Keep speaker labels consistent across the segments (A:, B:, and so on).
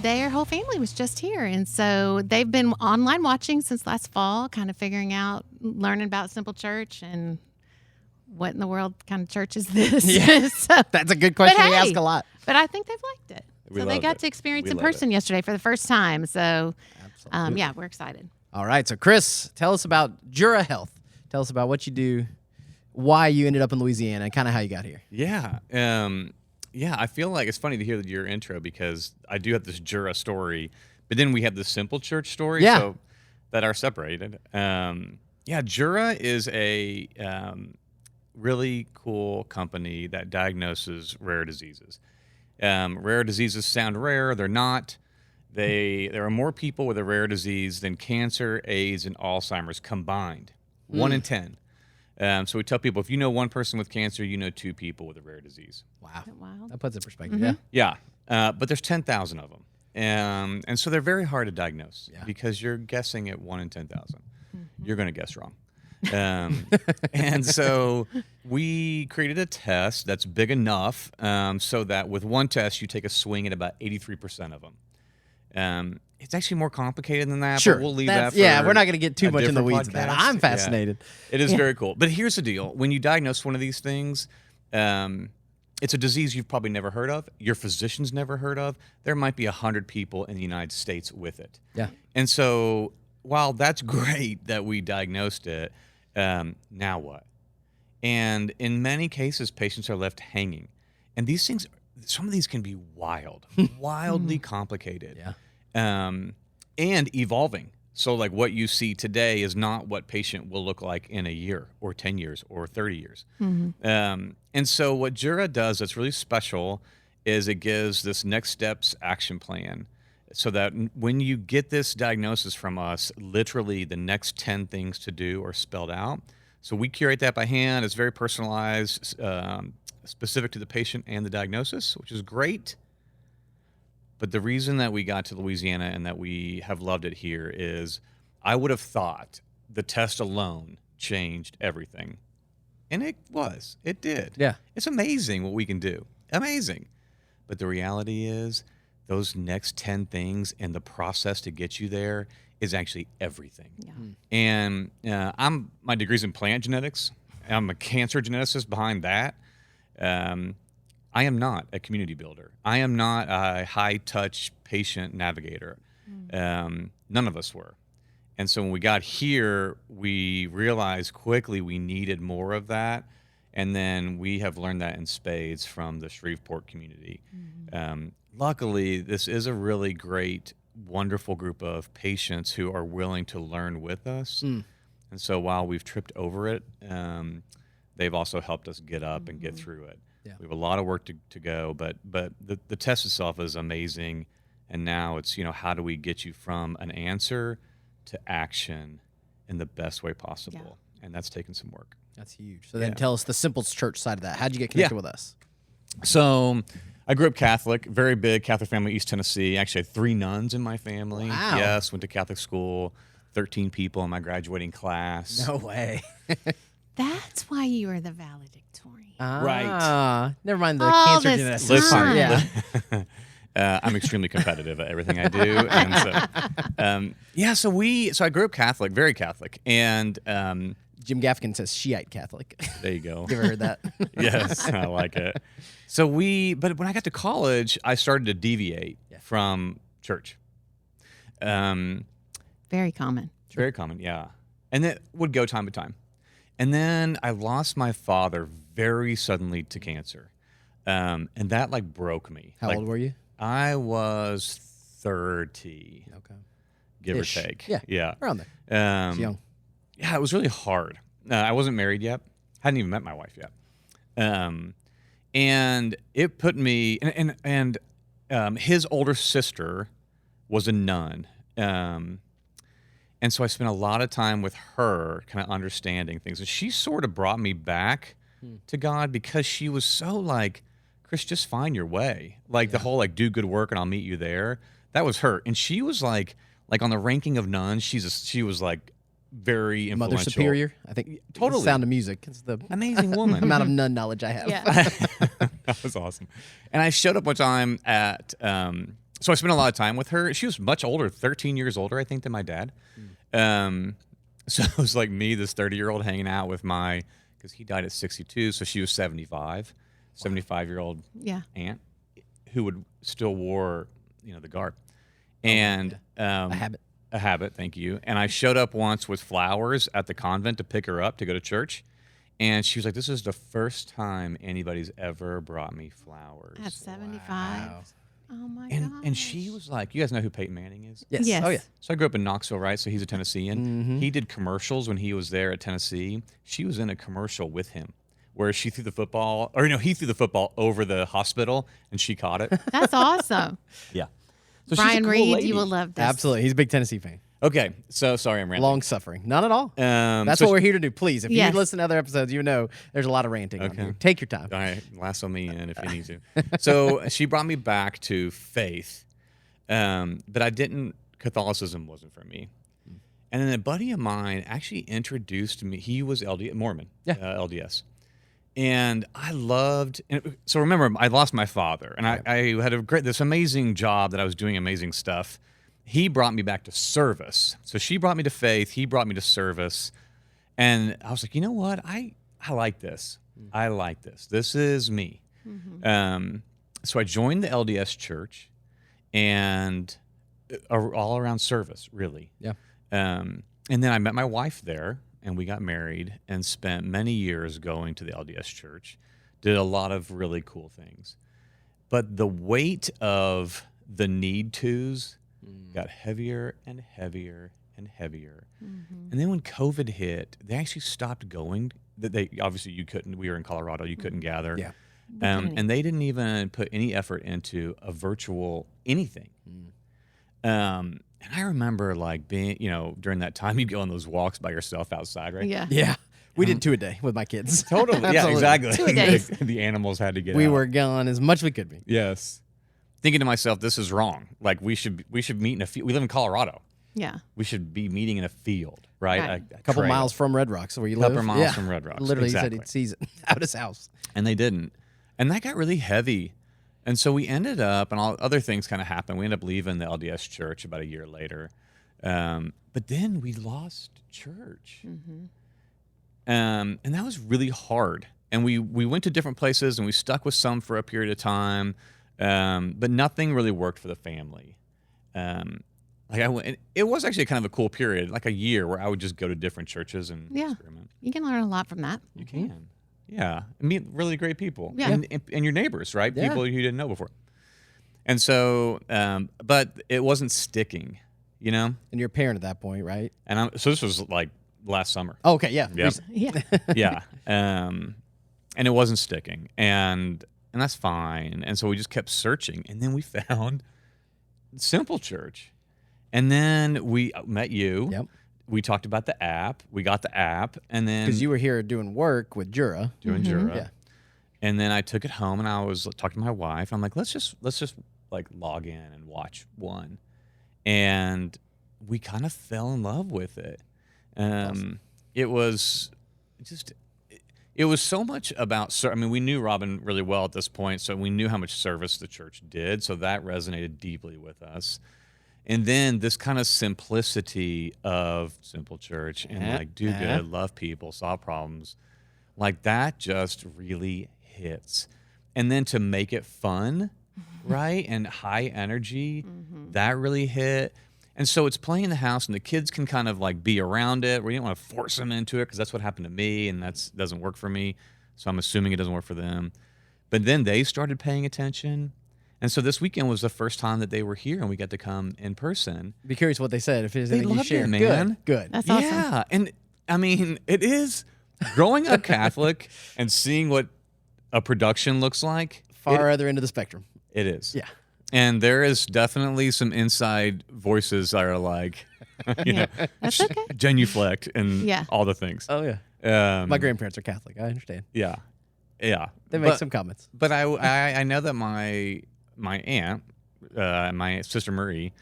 A: their whole family was just here. And so they've been online watching since last fall, kind of figuring out, learning about Simple Church and what in the world kind of church is this?
B: Yeah.
A: So,
B: That's a good question. We
A: hey,
B: ask a lot.
A: but I think they've liked it.
C: We
A: So they
C: loved
A: got
C: it.
A: to experience
C: We
A: in
C: loved
A: person yesterday for the first time. So,
B: Absolutely.
A: yeah, we're excited.
B: All right. So, Chris, tell us about Jura Health. Tell us about what you do, why you ended up in Louisiana, and kind of how you got here.
C: Yeah. Yeah, I feel like it's funny to hear your intro because I do have this Jura story, but then we have the Simple Church story so that are separated. Jura is a really cool company that diagnoses rare diseases. Rare diseases sound rare. They're not. There are more people with a rare disease than cancer, AIDS, and Alzheimer's combined. 1 in 10. So we tell people, if you know one person with cancer, you know 2 people with a rare disease.
B: Wow.
A: Isn't that wild?
B: That puts it in perspective.
C: Yeah, but there's 10,000 of them. And so they're very hard to diagnose because you're guessing at 1 in 10,000. You're going to guess wrong. And so we created a test that's big enough so that with one test, you take a swing at about 83% of them. It's actually more complicated than that,
B: Sure.
C: but we'll leave that for
B: we're not going to get too
C: a
B: much in the
C: different
B: weeds of that.
C: podcast.
B: I'm fascinated.
C: Yeah. It is very cool. But here's the deal. When you diagnose one of these things, it's a disease you've probably never heard of. Your physician's never heard of. There might be 100 people in the United States with it.
B: Yeah.
C: And so while that's great that we diagnosed it, now what? And in many cases, patients are left hanging. And these things, some of these can be wildly complicated.
B: Yeah.
C: And evolving. So like what you see today is not what patient will look like in a year or 10 years or 30 years. And so what Jura does that's really special is it gives this next steps action plan so that when you get this diagnosis from us, literally the next 10 things to do are spelled out. So we curate that by hand. It's very personalized, specific to the patient and the diagnosis, which is great. But the reason that we got to Louisiana and that we have loved it here is I would have thought the test alone changed everything. And it was. It did.
B: Yeah.
C: It's amazing what we can do. Amazing. But the reality is those next 10 things and the process to get you there is actually everything.
A: Yeah.
C: And my degree's in plant genetics. I'm a cancer geneticist behind that. I am not a community builder. I am not a high-touch patient navigator. None of us were. And so when we got here, we realized quickly we needed more of that. And then we have learned that in spades from the Shreveport community. Luckily, this is a really great, wonderful group of patients who are willing to learn with us. And so while we've tripped over it, they've also helped us get up and get through it. Yeah. We have a lot of work to go, but the test itself is amazing. And now it's, how do we get you from an answer to action in the best way possible? Yeah. And that's taken some work.
B: That's huge. So then tell us the Simple Church side of that. How'd you get connected with us?
C: So I grew up Catholic, very big Catholic family, East Tennessee. Actually, I had 3 nuns in my family.
B: Wow.
C: Yes, went to Catholic school, 13 people in my graduating class.
B: No way.
A: That's why you were the valedictorian.
C: Right.
B: Never mind the
A: All
B: cancer
A: this
B: genesis part.
A: time.
B: Yeah.
C: I'm extremely competitive at everything I do. And so, so I grew up Catholic, very Catholic. And
B: Jim Gaffigan says Shiite Catholic.
C: there you go.
B: You ever heard that?
C: Yes, I like it. So but when I got to college, I started to deviate from church.
A: Very common.
C: Very common, yeah. And that would go time to time. And then I lost my father very suddenly to cancer. And that broke me.
B: How old were you?
C: I was 30.
B: Okay.
C: Give or take.
B: Yeah. Around there. It's young.
C: Yeah, it was really hard. I wasn't married yet. Hadn't even met my wife yet. And it put me, and his older sister was a nun. And so I spent a lot of time with her kind of understanding things. And she sort of brought me back to God because she was so Chris, just find your way. The whole do good work and I'll meet you there. That was her. And she was like on the ranking of nuns, she was very influential.
B: Mother Superior, I think.
C: Totally.
B: Sound of Music. It's the
C: amazing woman.
B: amount of nun knowledge I have.
A: Yeah.
C: That was awesome. And I showed up one time at So I spent a lot of time with her. She was much older, 13 years older, I think, than my dad. So it was like me, this 30-year-old, hanging out with because he died at 62, so she was 75, 75-year-old aunt who would still wore, the garb. And
B: a habit.
C: A habit, thank you. And I showed up once with flowers at the convent to pick her up to go to church. And she was like, this is the first time anybody's ever brought me flowers.
A: At 75.
B: Wow.
A: Oh my
C: And
A: god.
C: and she was like, you guys know who Peyton Manning is?
B: Yes.
A: Yes.
B: Oh, yeah.
C: So I grew up in Knoxville, right? So he's a Tennessean. He did commercials when he was there at Tennessee. She was in a commercial with him where she threw the football, or he threw the football over the hospital and she caught it.
A: That's awesome.
C: Yeah. So she's a
A: Brian
C: cool
A: Reed,
C: lady.
A: you will love this.
B: Absolutely. He's a big Tennessee fan.
C: Okay. So sorry, I'm ranting.
B: Long suffering. Not at all. That's
C: so
B: what we're here to do. Please, if
A: Yes.
B: you listen to other episodes, you know there's a lot of ranting on
C: Okay.
B: here. Take your time.
C: All right, lasso me in if you need to. So she brought me back to faith, but I didn't. Catholicism wasn't for me. And then a buddy of mine actually introduced me. He was Mormon, LDS, and I loved. And so remember, I lost my father, and I had this amazing job that I was doing amazing stuff. He brought me back to service. So she brought me to faith. He brought me to service, and I was like, you know what, I like this. I like this. This is me. So I joined the LDS church, and all around service, really.
B: Yeah.
C: And then I met my wife there, and we got married and spent many years going to the LDS church. Did a lot of really cool things. But the weight of the need tos got heavier and heavier and heavier. And then when COVID hit, they actually stopped going. Obviously you couldn't. We were in Colorado. You couldn't gather.
B: Yeah.
C: And they didn't even put any effort into a virtual anything. And I remember like being, during that time, you'd go on those walks by yourself outside, right?
A: Yeah.
B: Yeah. We did 2 a day with my kids.
C: Totally. Yeah,
B: Absolutely.
C: exactly.
A: 2 a days.
C: The animals had to get
B: We
C: out.
B: were gone as much as we could be.
C: Yes. Thinking to myself, this is wrong. Like we should meet in a field. We live in Colorado.
A: Yeah.
C: We should be meeting in a field, right?
A: Right.
B: A couple
C: trail.
B: miles from Red Rocks, where you live.
C: Couple miles
B: Yeah.
C: from Red Rocks.
B: Literally,
C: Exactly.
B: he said he'd sees it out his house.
C: And they didn't. And that got really heavy. And so we ended up, and all other things kind of happened. We ended up leaving the LDS church about a year later. But then we lost church. And that was really hard. And we went to different places, and we stuck with some for a period of time. But nothing really worked for the family. It was actually kind of a cool period, like a year where I would just go to different churches and experiment.
A: You can learn a lot from that.
C: You can. Yeah. Meet really great people.
A: Yeah.
C: And your neighbors, right?
B: Yeah.
C: People you didn't know before. And so, but it wasn't sticking,
B: And you're a parent at that point, right?
C: And so this was like last summer.
B: Oh, okay, yeah.
C: Yep.
A: Yeah.
C: Yeah. And it wasn't sticking. And that's fine. And so we just kept searching. And then we found Simple Church. And then we met you.
B: Yep.
C: We talked about the app. We got the app. And then
B: Because you were here doing work with Jura.
C: doing Jura.
B: Yeah.
C: And then I took it home and I was talking to my wife. I'm like, let's just like log in and watch one. And we kind of fell in love with it.
B: Awesome.
C: It was so much about, we knew Robyn really well at this point, so we knew how much service the church did. So that resonated deeply with us. And then this kind of simplicity of Simple Church and like do good, love people, solve problems, like that just really hits. And then to make it fun, right? And high energy, that really hit. And so it's playing in the house and the kids can kind of like be around it. We didn't want to force them into it because that's what happened to me and that doesn't work for me. So I'm assuming it doesn't work for them. But then they started paying attention. And so this weekend was the first time that they were here and we got to come in person.
B: Be curious what they said. If there's
C: They
B: anything you
C: loved
B: share,
C: it, man.
B: Good.
A: That's awesome.
C: Yeah. And it is growing up Catholic and seeing what a production looks like.
B: Far other end of the spectrum.
C: It is.
B: Yeah.
C: And there is definitely some inside voices that are like,
A: That's okay.
C: genuflect and all the things.
B: Oh yeah.
C: Um,
B: My grandparents are Catholic. I understand.
C: Yeah. Yeah.
B: They make some comments.
C: But I know that my aunt, my sister Marie,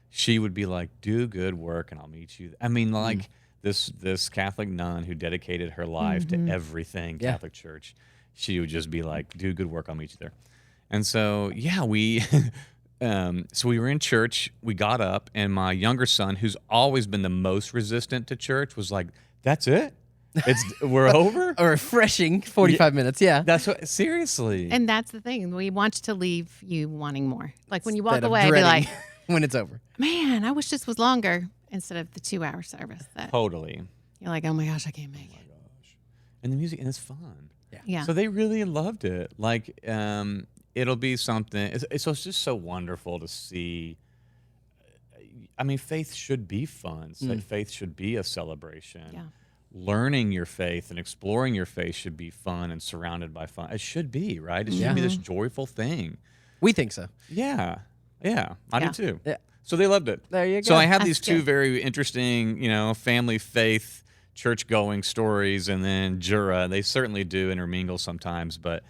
C: she would be like, do good work and I'll meet you. I mean, like this Catholic nun who dedicated her life to everything Catholic Church, she would just be like, do good work, I'll meet you there. And so, yeah, we So we were in church. We got up, and my younger son, who's always been the most resistant to church, was like, "That's it? We're over?"
B: A refreshing 45 minutes. Yeah.
C: That's what. Seriously.
A: And that's the thing. We want to leave you wanting more. Like when you walk
B: Instead of
A: away, be
B: dreading
A: like,
B: when it's over.
A: man, I wish this was longer instead of the 2-hour service. That
C: Totally.
A: you're like, oh my gosh, I can't make it.
C: And the music, and it's fun.
A: Yeah.
C: So they really loved it. Like, it'll be something. It's just so wonderful to see. I mean, faith should be fun. Faith should be a celebration.
A: Yeah.
C: Learning your faith and exploring your faith should be fun and surrounded by fun. It should be, right? It should be this joyful thing.
B: We think so.
C: Yeah. Yeah. I do too.
B: Yeah.
C: So they loved it.
B: There you go.
C: So I have
A: That's
C: these two
A: good.
C: very interesting, family faith, church going stories, and then Jura. They certainly do intermingle sometimes, but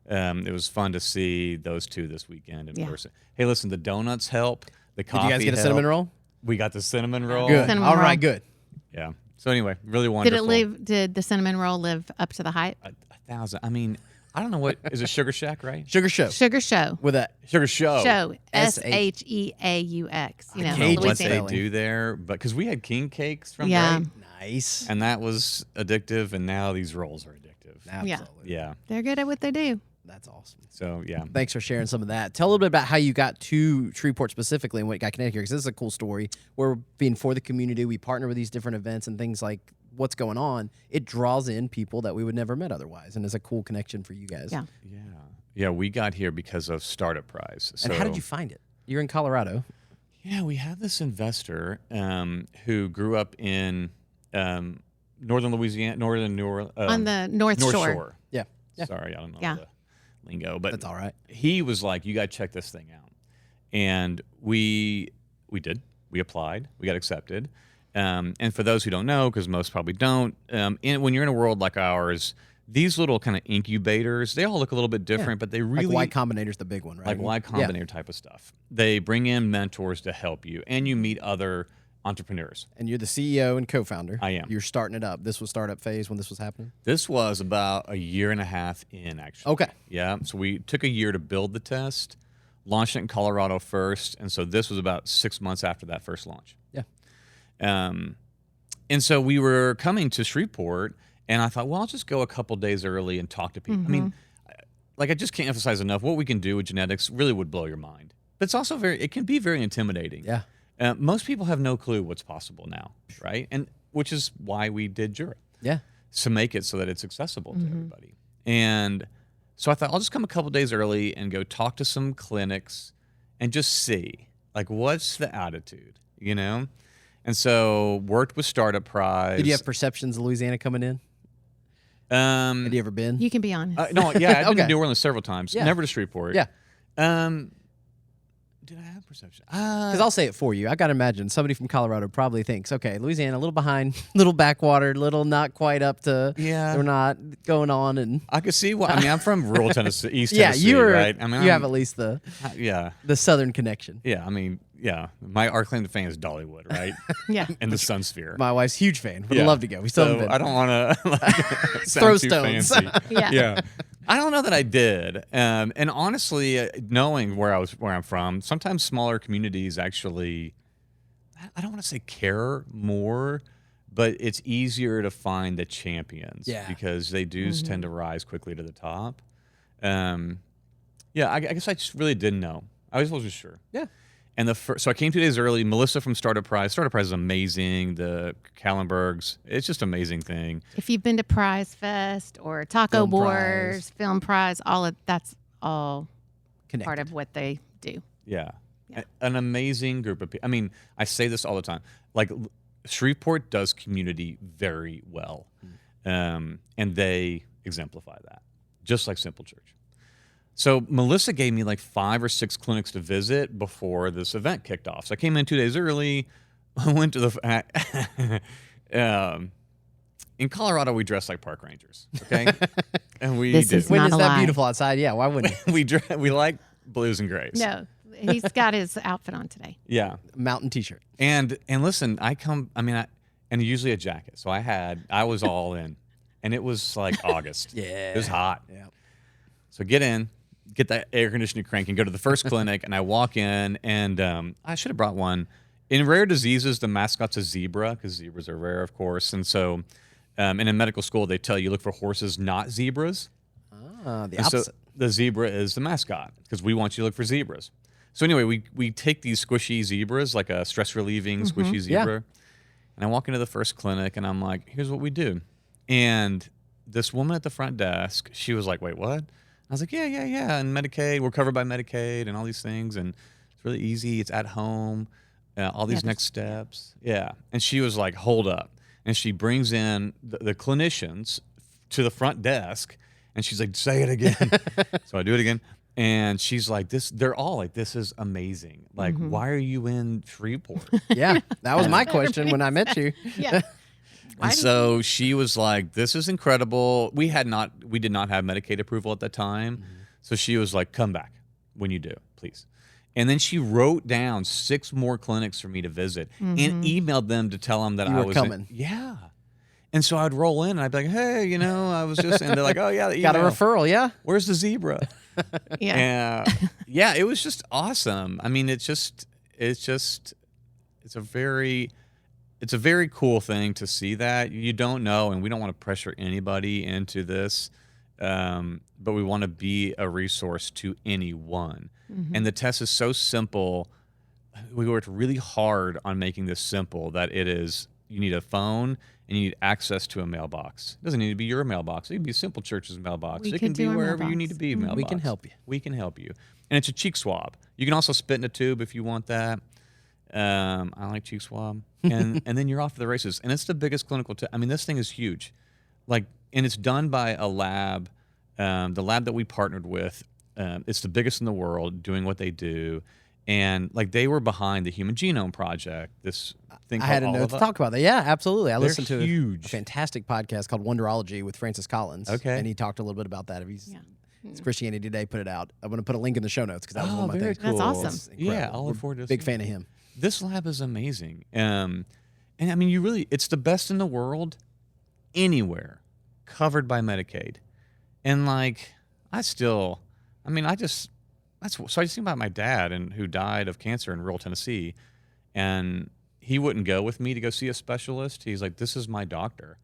C: it was fun to see those two this weekend in person. Hey, listen, the donuts help. The coffee
B: Did you guys get a
C: help.
B: cinnamon roll?
C: We got the cinnamon roll.
B: Good.
A: Cinnamon
B: All
A: roll.
B: right, good.
C: Yeah. So anyway, really wonderful.
A: Did the cinnamon roll live up to the hype?
C: 1,000. I mean, I don't know what is it. Sugar Shack, right?
B: Sugar Show.
A: Sugar Show.
B: With a
C: Sugar Show.
A: Show.
B: S-H-
A: SHEAUX. You know,
B: Cajun
C: What they
A: Louisiana.
B: spelling.
C: do there, but because we had king cakes from
A: Yeah.
C: Great,
B: nice.
C: and that was addictive, and now these rolls are addictive.
B: Absolutely.
C: Yeah.
A: They're good at what they do.
B: That's awesome.
C: So yeah.
B: Thanks for sharing some of that. Tell a little bit about how you got to Shreveport specifically and what got connected here, because this is a cool story. We're being for the community. We partner with these different events and things like what's going on. It draws in people that we would never met otherwise, and is a cool connection for you guys.
A: Yeah.
C: Yeah, we got here because of Startup Prize. So,
B: And how did you find it? You're in Colorado.
C: Yeah, we have this investor who grew up in northern Louisiana, northern New Orleans,
A: On the North Shore.
B: Yeah. Yeah.
C: Sorry, I don't know
A: Yeah.
C: the lingo, but
B: That's all right.
C: he was like, "You got to check this thing out," and we did. We applied. We got accepted. And for those who don't know, because most probably don't, when you're in a world like ours, these little kind of incubators, they all look a little bit different, but they really
B: Like Y Combinator's the big one, right?
C: like Y Combinator type of stuff. They bring in mentors to help you, and you meet other entrepreneurs.
B: And you're the CEO and co-founder.
C: I am.
B: You're starting it up. This was startup phase when this was happening?
C: This was about a year and a half in, actually.
B: Okay.
C: Yeah. So we took a year to build the test, launched it in Colorado first, and so this was about 6 months after that first launch.
B: Yeah.
C: And so we were coming to Shreveport, and I thought, well, I'll just go a couple days early and talk to people. I mean, like, I just can't emphasize enough what we can do with genetics really would blow your mind. But it's also it can be very intimidating.
B: Yeah.
C: Most people have no clue what's possible now, right? And which is why we did Jura,
B: Yeah.
C: to make it so that it's accessible to everybody. And so I thought, I'll just come a couple days early and go talk to some clinics and just see, like, what's the attitude, And so worked with Startup Prize.
B: Did you have perceptions of Louisiana coming in?
C: Um,
B: Had you ever been?
A: You can be honest.
C: no, yeah, I've been
B: Okay.
C: to New Orleans several times.
B: Yeah.
C: Never to Shreveport.
B: Yeah.
C: Did I have perception?
B: Because I'll say it for you. I got to imagine somebody from Colorado probably thinks, okay, Louisiana, a little behind, little backwater, little not quite up to,
C: Yeah.
B: we're not going on. And
C: I could see what. I mean, I'm from rural Tennessee, East
B: yeah,
C: Tennessee,
B: you were,
C: right? I mean,
B: you have at least the
C: yeah,
B: southern connection.
C: yeah. I mean, yeah. Our claim to fame is Dollywood, right?
A: Yeah.
C: In the Sun Sphere.
B: My wife's huge fan. Would
C: Yeah.
B: love to go. We still
C: So
B: haven't been.
C: I don't want to
B: Throw stones.
A: Yeah.
C: I don't know that I did. And honestly, knowing where I'm from, sometimes smaller communities actually, I don't want to say care more, but it's easier to find the champions.
B: Yeah.
C: Because they do tend to rise quickly to the top. I guess I just really didn't know. I was wasn't sure.
B: Yeah.
C: And so I came 2 days early. Melissa from Startup Prize. Startup Prize is amazing. The Kallenbergs, it's just an amazing thing.
A: If you've been to Prize Fest or Taco
B: Film
A: Wars,
B: Prize.
A: Film Prize, that's all
B: Connected.
A: part of what they do.
C: Yeah. An amazing group of people. I mean, I say this all the time. Like, Shreveport does community very well. And they exemplify that, just like Simple Church. So Melissa gave me like 5 or 6 clinics to visit before this event kicked off. So I came in 2 days early. I went to the in Colorado, we dress like park rangers, okay? And we
A: This
C: do.
A: is
B: When
A: not
B: is
A: a
B: that
A: lie.
B: beautiful outside? Yeah, why wouldn't you?
C: we like blues and grays.
A: No, he's got his outfit on today.
C: Yeah.
B: Mountain t-shirt.
C: And listen, and usually a jacket. So I was all in. And it was like August.
B: Yeah.
C: It was hot.
B: Yeah.
C: So get in, get that air conditioning cranking, go to the first clinic, and I walk in, and I should have brought one. In rare diseases, the mascot's a zebra because zebras are rare, of course. And so in medical school, they tell you look for horses, not zebras.
B: The
C: And
B: opposite.
C: so the zebra is the mascot because we want you to look for zebras. So anyway, we take these squishy zebras, like a stress-relieving squishy zebra, and I walk into the first clinic, and I'm like, here's what we do. And this woman at the front desk, she was like, wait, what? I was like, yeah. And Medicaid, we're covered by Medicaid and all these things, and it's really easy. It's at home, all these next steps. Yeah. And she was like, hold up. And she brings in the clinicians to the front desk, and she's like, say it again. So I do it again. And she's like, they're all like, this is amazing. Like, why are you in Shreveport?
B: Yeah, that was my question when I met you.
A: Yeah.
C: And so she was like, this is incredible. We did not have Medicaid approval at that time. So she was like, come back when you do, please. And then she wrote down 6 more clinics for me to visit and emailed them to tell them that
B: You
C: I
B: were
C: was
B: coming.
C: Yeah. And so I'd roll in and I'd be like, hey, I was just, and they're like, oh yeah, the
B: Got a
C: email.
B: referral, yeah?
C: Where's the zebra?
A: Yeah.
C: Yeah, it was just awesome. I mean, it's a very cool thing to see that. You don't know, and we don't want to pressure anybody into this, but we want to be a resource to anyone. And the test is so simple. We worked really hard on making this simple that it is, you need a phone and you need access to a mailbox. It doesn't need to be your mailbox. It can be Simple Church's mailbox. It can be wherever you need to be mailbox.
B: We can help you.
C: We can help you. And it's a cheek swab. You can also spit in a tube if you want that. I like cheek swab. And then you're off to the races. And it's the biggest clinical I mean, this thing is huge. And it's done by a lab, the lab that we partnered with. It's the biggest in the world doing what they do. And they were behind the Human Genome Project, this thing
B: I
C: called
B: had a
C: All
B: note
C: of
B: to
C: Us.
B: talk about that. Yeah, absolutely. I
C: They're
B: listened to
C: huge.
B: a fantastic podcast called Wonderology with Francis Collins.
C: Okay.
B: And he talked a little bit about that. It's Christianity Today put it out. I'm going to put a link in the show notes because that was one of my
C: very
B: things.
C: cool.
A: That's awesome.
B: It's incredible.
C: Yeah, I'll look forward to
B: Big
C: seeing
B: fan of him.
C: This lab is amazing. And I mean, it's the best in the world anywhere covered by Medicaid. And so I just think about my dad who died of cancer in rural Tennessee, and he wouldn't go with me to go see a specialist. He's like, this is my doctor.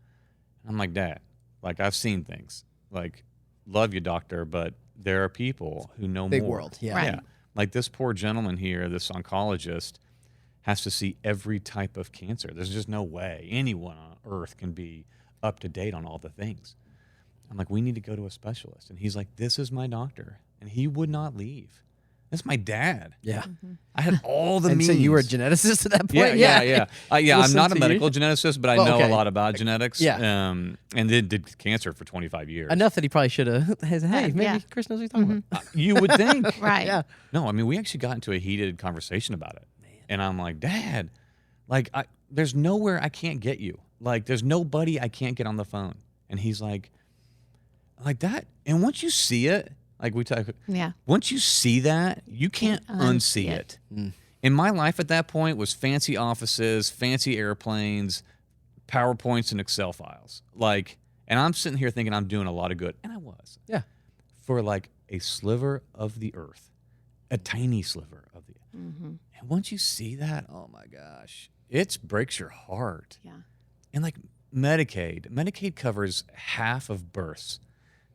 C: I'm like, Dad, I've seen things. Love you, doctor, but there are people who know
B: Big
C: more.
B: world, yeah.
A: Right.
C: Yeah. Like this poor gentleman here, this oncologist, has to see every type of cancer. There's just no way anyone on earth can be up to date on all the things. I'm like, we need to go to a specialist. And he's like, this is my doctor. And he would not leave. That's my dad.
B: Yeah.
C: I had all the
B: And
C: means.
B: so you were a geneticist at that point?
C: Yeah. I'm
B: Listen
C: not a
B: to
C: medical
B: you.
C: geneticist, but I
B: Well,
C: know
B: okay.
C: a lot about genetics.
B: Yeah.
C: And then did cancer for 25 years.
B: Enough that he probably should have said, hey, maybe
A: Yeah.
B: Chris knows what he's talking about.
C: You would think.
A: Right.
B: Yeah.
C: No, I mean, we actually got into a heated conversation about it. And I'm like, Dad, there's nowhere I can't get you. There's nobody I can't get on the phone. And he's like that. And once you see it, we talk.
A: Yeah.
C: Once you see that, you can't unsee it. And my life at that point was fancy offices, fancy airplanes, PowerPoints, and Excel files. And I'm sitting here thinking I'm doing a lot of good. And I was.
B: Yeah.
C: For a sliver of the earth, a tiny sliver of the earth. And once you see that, oh my gosh, it breaks your heart.
A: Yeah.
C: And Medicaid covers half of births.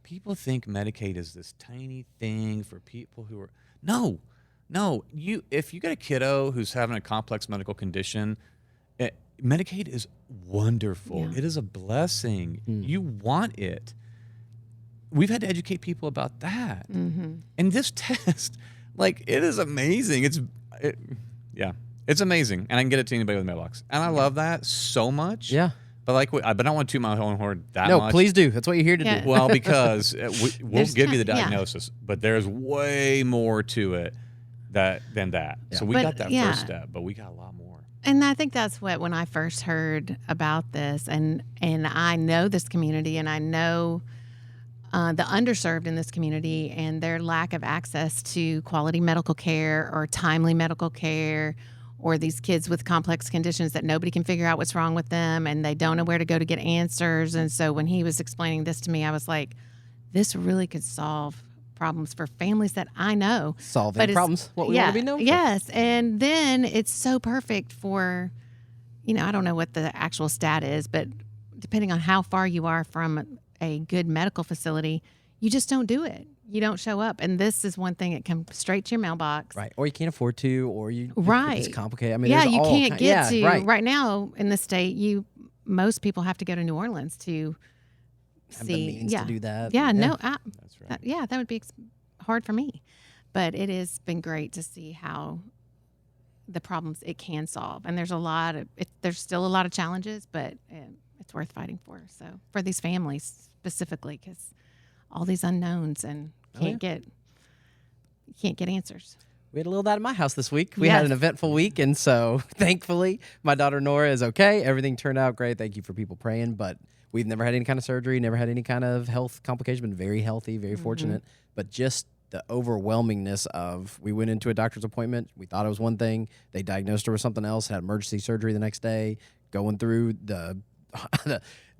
C: People think Medicaid is this tiny thing for people who are no. If you got a kiddo who's having a complex medical condition, Medicaid is wonderful.
A: Yeah.
C: It is a blessing. You want it. We've had to educate people about that. And this test, it is amazing. It's amazing, and I can get it to anybody with a mailbox, and I love that so much.
B: Yeah.
C: But I don't want to toot my own horn that
B: No,
C: much.
B: please do. That's what you're here to
A: Yeah.
B: do.
C: Well, because we'll
A: There's
C: give you the
A: yeah.
C: diagnosis, but there's way more to it than that.
B: Yeah.
C: So we
A: But,
C: got that
A: yeah.
C: first step, but we got a lot more.
A: And I think that's when I first heard about this, and I know this community, and I know the underserved in this community and their lack of access to quality medical care or timely medical care, or these kids with complex conditions that nobody can figure out what's wrong with them and they don't know where to go to get answers. And so when he was explaining this to me, I was like, this really could solve problems for families that I know.
B: Solving
A: But it's-
B: problems, what we want to be known for.
A: Yes, and then it's so perfect for, I don't know what the actual stat is, but depending on how far you are from a good medical facility, you just don't do it. You don't show up. And this is one thing that comes straight to your mailbox.
B: Right. Or you can't afford to, or it's
A: Right.
B: complicated. I mean,
A: Yeah,
B: there's
A: you
B: all
A: can't get to.
B: right.
A: Right now in the state, most people have to go to New Orleans to
B: Have
A: see.
B: the means to do that.
A: Yeah, no,
C: That's right.
A: that would be hard for me. But it has been great to see how the problems it can solve. And there's still a lot of challenges, but it's worth fighting for. So for these families specifically, because all these unknowns and you can't get answers.
B: We had a little of that in my house this week. We had an eventful week, and so thankfully my daughter Nora is okay. Everything turned out great. Thank you for people praying, but we've never had any kind of surgery, never had any kind of health complication, been very healthy, very fortunate. But just the overwhelmingness of, we went into a doctor's appointment, we thought it was one thing, they diagnosed her with something else, had emergency surgery the next day, going through the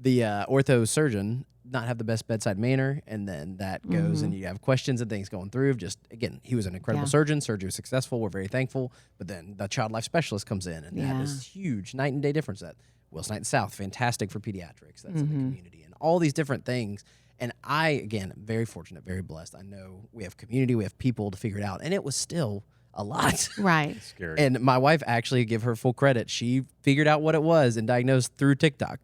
B: ortho surgeon not have the best bedside manner, and then that goes and you have questions and things going through. Just, again, he was an incredible surgeon. Surgery was successful. We're very thankful. But then the child life specialist comes in, and that is huge, night and day difference. That Wilson Knight South, fantastic for pediatrics. That's in the community, and all these different things. And I, again, very fortunate, very blessed. I know we have community, we have people to figure it out, and it was still a lot.
A: Right.
C: Scary.
B: And my wife, actually, give her full credit, she figured out what it was and diagnosed through TikTok.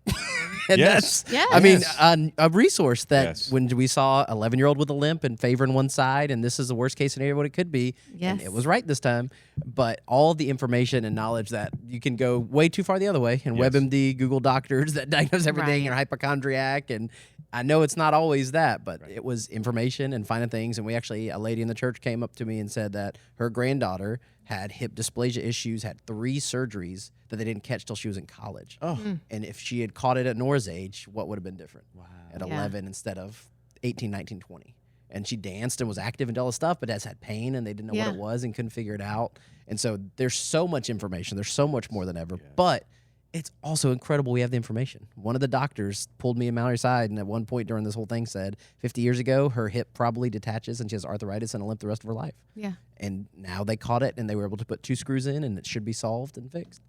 B: And
C: Yes.
A: Yes.
B: I mean, a resource that
C: Yes.
B: when we saw 11-year-old with a limp and favoring one side, and this is the worst case scenario what it could be, and
A: Yes.
B: it was right this time. But all the information and knowledge that you can go way too far the other way, and
C: Yes.
B: WebMD, Google doctors that diagnose everything,
A: Right.
B: and hypochondriac, and I know it's not always that, but it was information and finding things. And we actually, a lady in the church came up to me and said that her granddaughter had hip dysplasia issues, had 3 surgeries that they didn't catch till she was in college. And if she had caught it at Nora's age, what would have been different? Wow. At 11 instead of 18, 19, 20. And she danced and was active and did all this stuff, but has had pain and they didn't know what it was and couldn't figure it out. And so there's so much information. There's so much more than ever. But it's also incredible we have the information. One of the doctors pulled me in Mallory side and at one point during this whole thing said 50 years ago, her hip probably detaches and she has arthritis and a limp the rest of her life.
A: Yeah.
B: And now they caught it and they were able to put 2 screws in and it should be solved and fixed.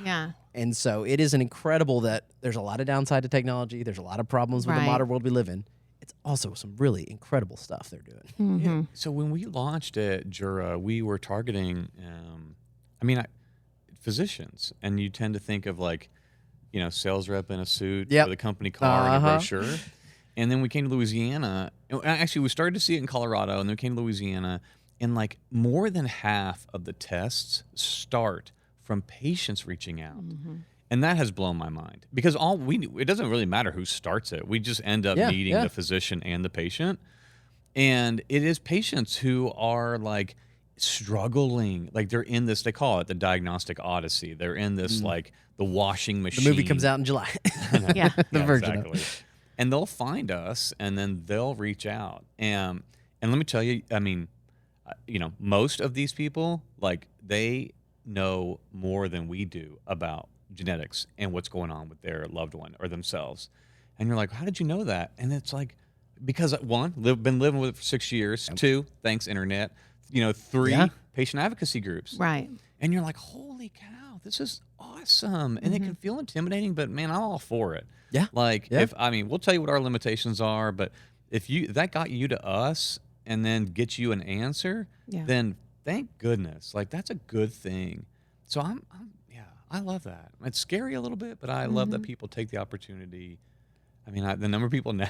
A: Yeah.
B: And so it is an incredible that there's a lot of downside to technology. There's a lot of problems with the
A: Right.
B: modern world we live in. It's also some really incredible stuff they're doing.
C: Yeah. So when we launched at Jura, we were targeting, physicians, and you tend to think of sales rep in a suit with a company car and a brochure. And then we came to Louisiana. Actually, we started to see it in Colorado, and then we came to Louisiana, and more than half of the tests start from patients reaching out. And that has blown my mind because it doesn't really matter who starts it. We just end up meeting the physician and the patient. And it is patients who are struggling. They're in this, they call it the diagnostic odyssey. They're in this the washing machine.
B: The movie comes out in July.
A: Yeah.
B: The version of
C: exactly. And they'll find us and then they'll reach out. And let me tell you, most of these people, they know more than we do about genetics and what's going on with their loved one or themselves. And you're like, how did you know that? And it's because 1, been living with it for 6 years. 2, thanks internet. 3, patient advocacy groups.
A: Right.
C: And you're like, holy cow, this is awesome. And it can feel intimidating, but man, I'm all for it.
B: Yeah.
C: We'll tell you what our limitations are, but if that got you to us and then get you an answer, then thank goodness. That's a good thing. So I love that. It's scary a little bit, but I love that people take the opportunity. The number of people now,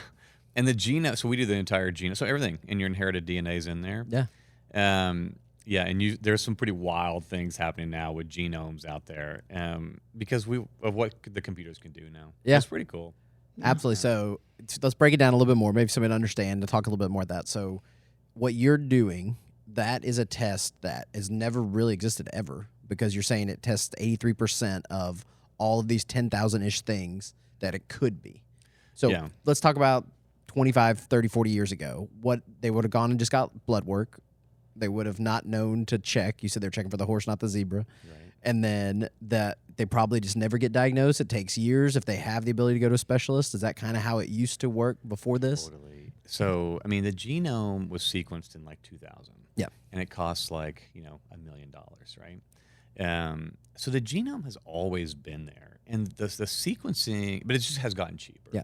C: and the genome. So we do the entire genome. So everything in your inherited DNA is in there.
B: Yeah.
C: And there's some pretty wild things happening now with genomes out there, because of what the computers can do now.
B: Yeah.
C: It's pretty cool.
B: Absolutely. So let's break it down a little bit more. Maybe somebody to understand, to talk a little bit more about that. So what you're doing, that is a test that has never really existed ever, because you're saying it tests 83% of all of these 10,000-ish things that it could be. So let's talk about 25, 30, 40 years ago. What they would have gone and just got blood work. They would have not known to check. You said they're checking for the horse, not the zebra.
C: Right.
B: And then that they probably just never get diagnosed. It takes years if they have the ability to go to a specialist. Is that kind of how it used to work before this?
C: Totally. So, I mean, the genome was sequenced in like 2000.
B: Yeah.
C: And it costs like, $1 million, right? So the genome has always been there. And the sequencing, but it just has gotten cheaper.
B: Yeah.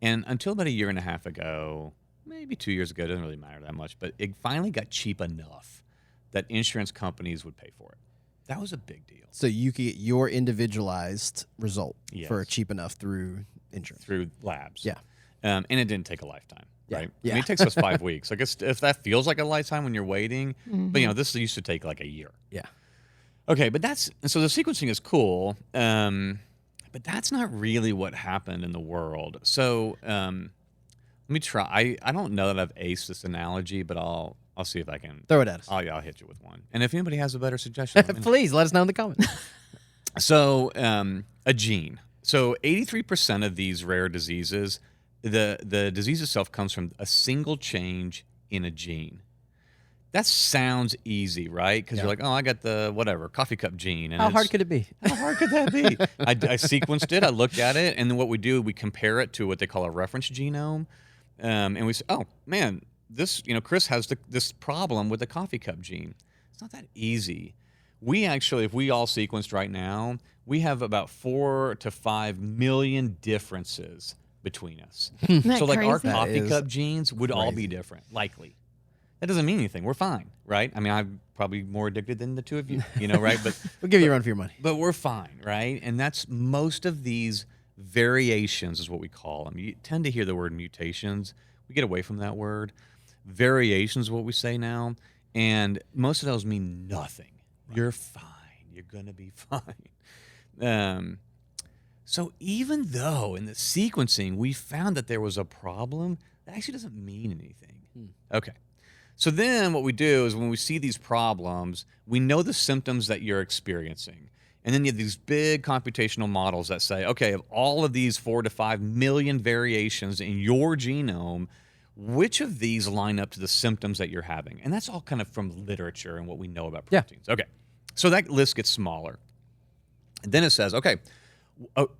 C: And until about a year and a half ago, maybe 2 years ago, it doesn't really matter that much, but it finally got cheap enough that insurance companies would pay for it. That was a big deal.
B: So you could get your individualized result for
C: Yes.
B: cheap enough through insurance.
C: Through labs.
B: Yeah.
C: And it didn't take a lifetime,
B: Yeah.
C: right?
B: Yeah.
C: I mean, it takes us 5 weeks. I guess if that feels like a lifetime when you're waiting, but this used to take like a year.
B: Yeah.
C: Okay, but so the sequencing is cool, but that's not really what happened in the world. So let me try. I don't know that I've aced this analogy, but I'll see if I can.
B: Throw it at us.
C: I'll hit you with one. And if anybody has a better suggestion, let me know.
B: Please let us know in the comments.
C: So a gene. So 83% of these rare diseases, the disease itself comes from a single change in a gene. That sounds easy, right? Because you're like, oh, I got the coffee cup gene. And
B: How hard could it be?
C: How hard could that be? I sequenced it. I looked at it, and then what we do, we compare it to what they call a reference genome, and we say, oh man, this Chris has this problem with the coffee cup gene. It's not that easy. We actually, if we all sequenced right now, we have about 4 to 5 million differences between us. So like our
A: crazy?
C: coffee
B: That is
C: cup genes would all be different, likely. That doesn't mean anything. We're fine, right? I mean, I'm probably more addicted than the two of you, right? But
B: We'll give you a run for your money.
C: but we're fine, right? And that's most of these variations is what we call them. You tend to hear the word mutations. We get away from that word. Variations is what we say now. And most of those mean nothing. Right. You're fine. You're going to be fine. So even though in the sequencing we found that there was a problem, that actually doesn't mean anything. Okay. So then what we do is when we see these problems, we know the symptoms that you're experiencing. And then you have these big computational models that say, okay, of all of these 4 to 5 million variations in your genome, which of these line up to the symptoms that you're having? And that's all kind of from literature and what we know about proteins. Yeah. Okay. So that list gets smaller. And then it says, okay,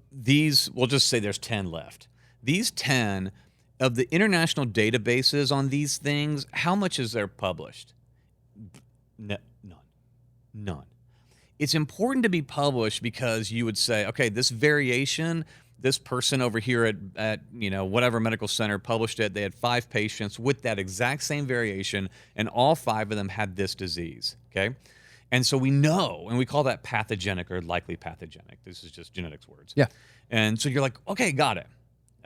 C: these, we'll just say there's 10 left. These 10 of the international databases on these things, how much is there published? None. It's important to be published because you would say, okay, this variation, this person over here at whatever medical center published it. They had 5 patients with that exact same variation, and all 5 of them had this disease. Okay, and so we know, and we call that pathogenic or likely pathogenic. This is just genetics words.
B: Yeah,
C: and so you're like, okay, got it.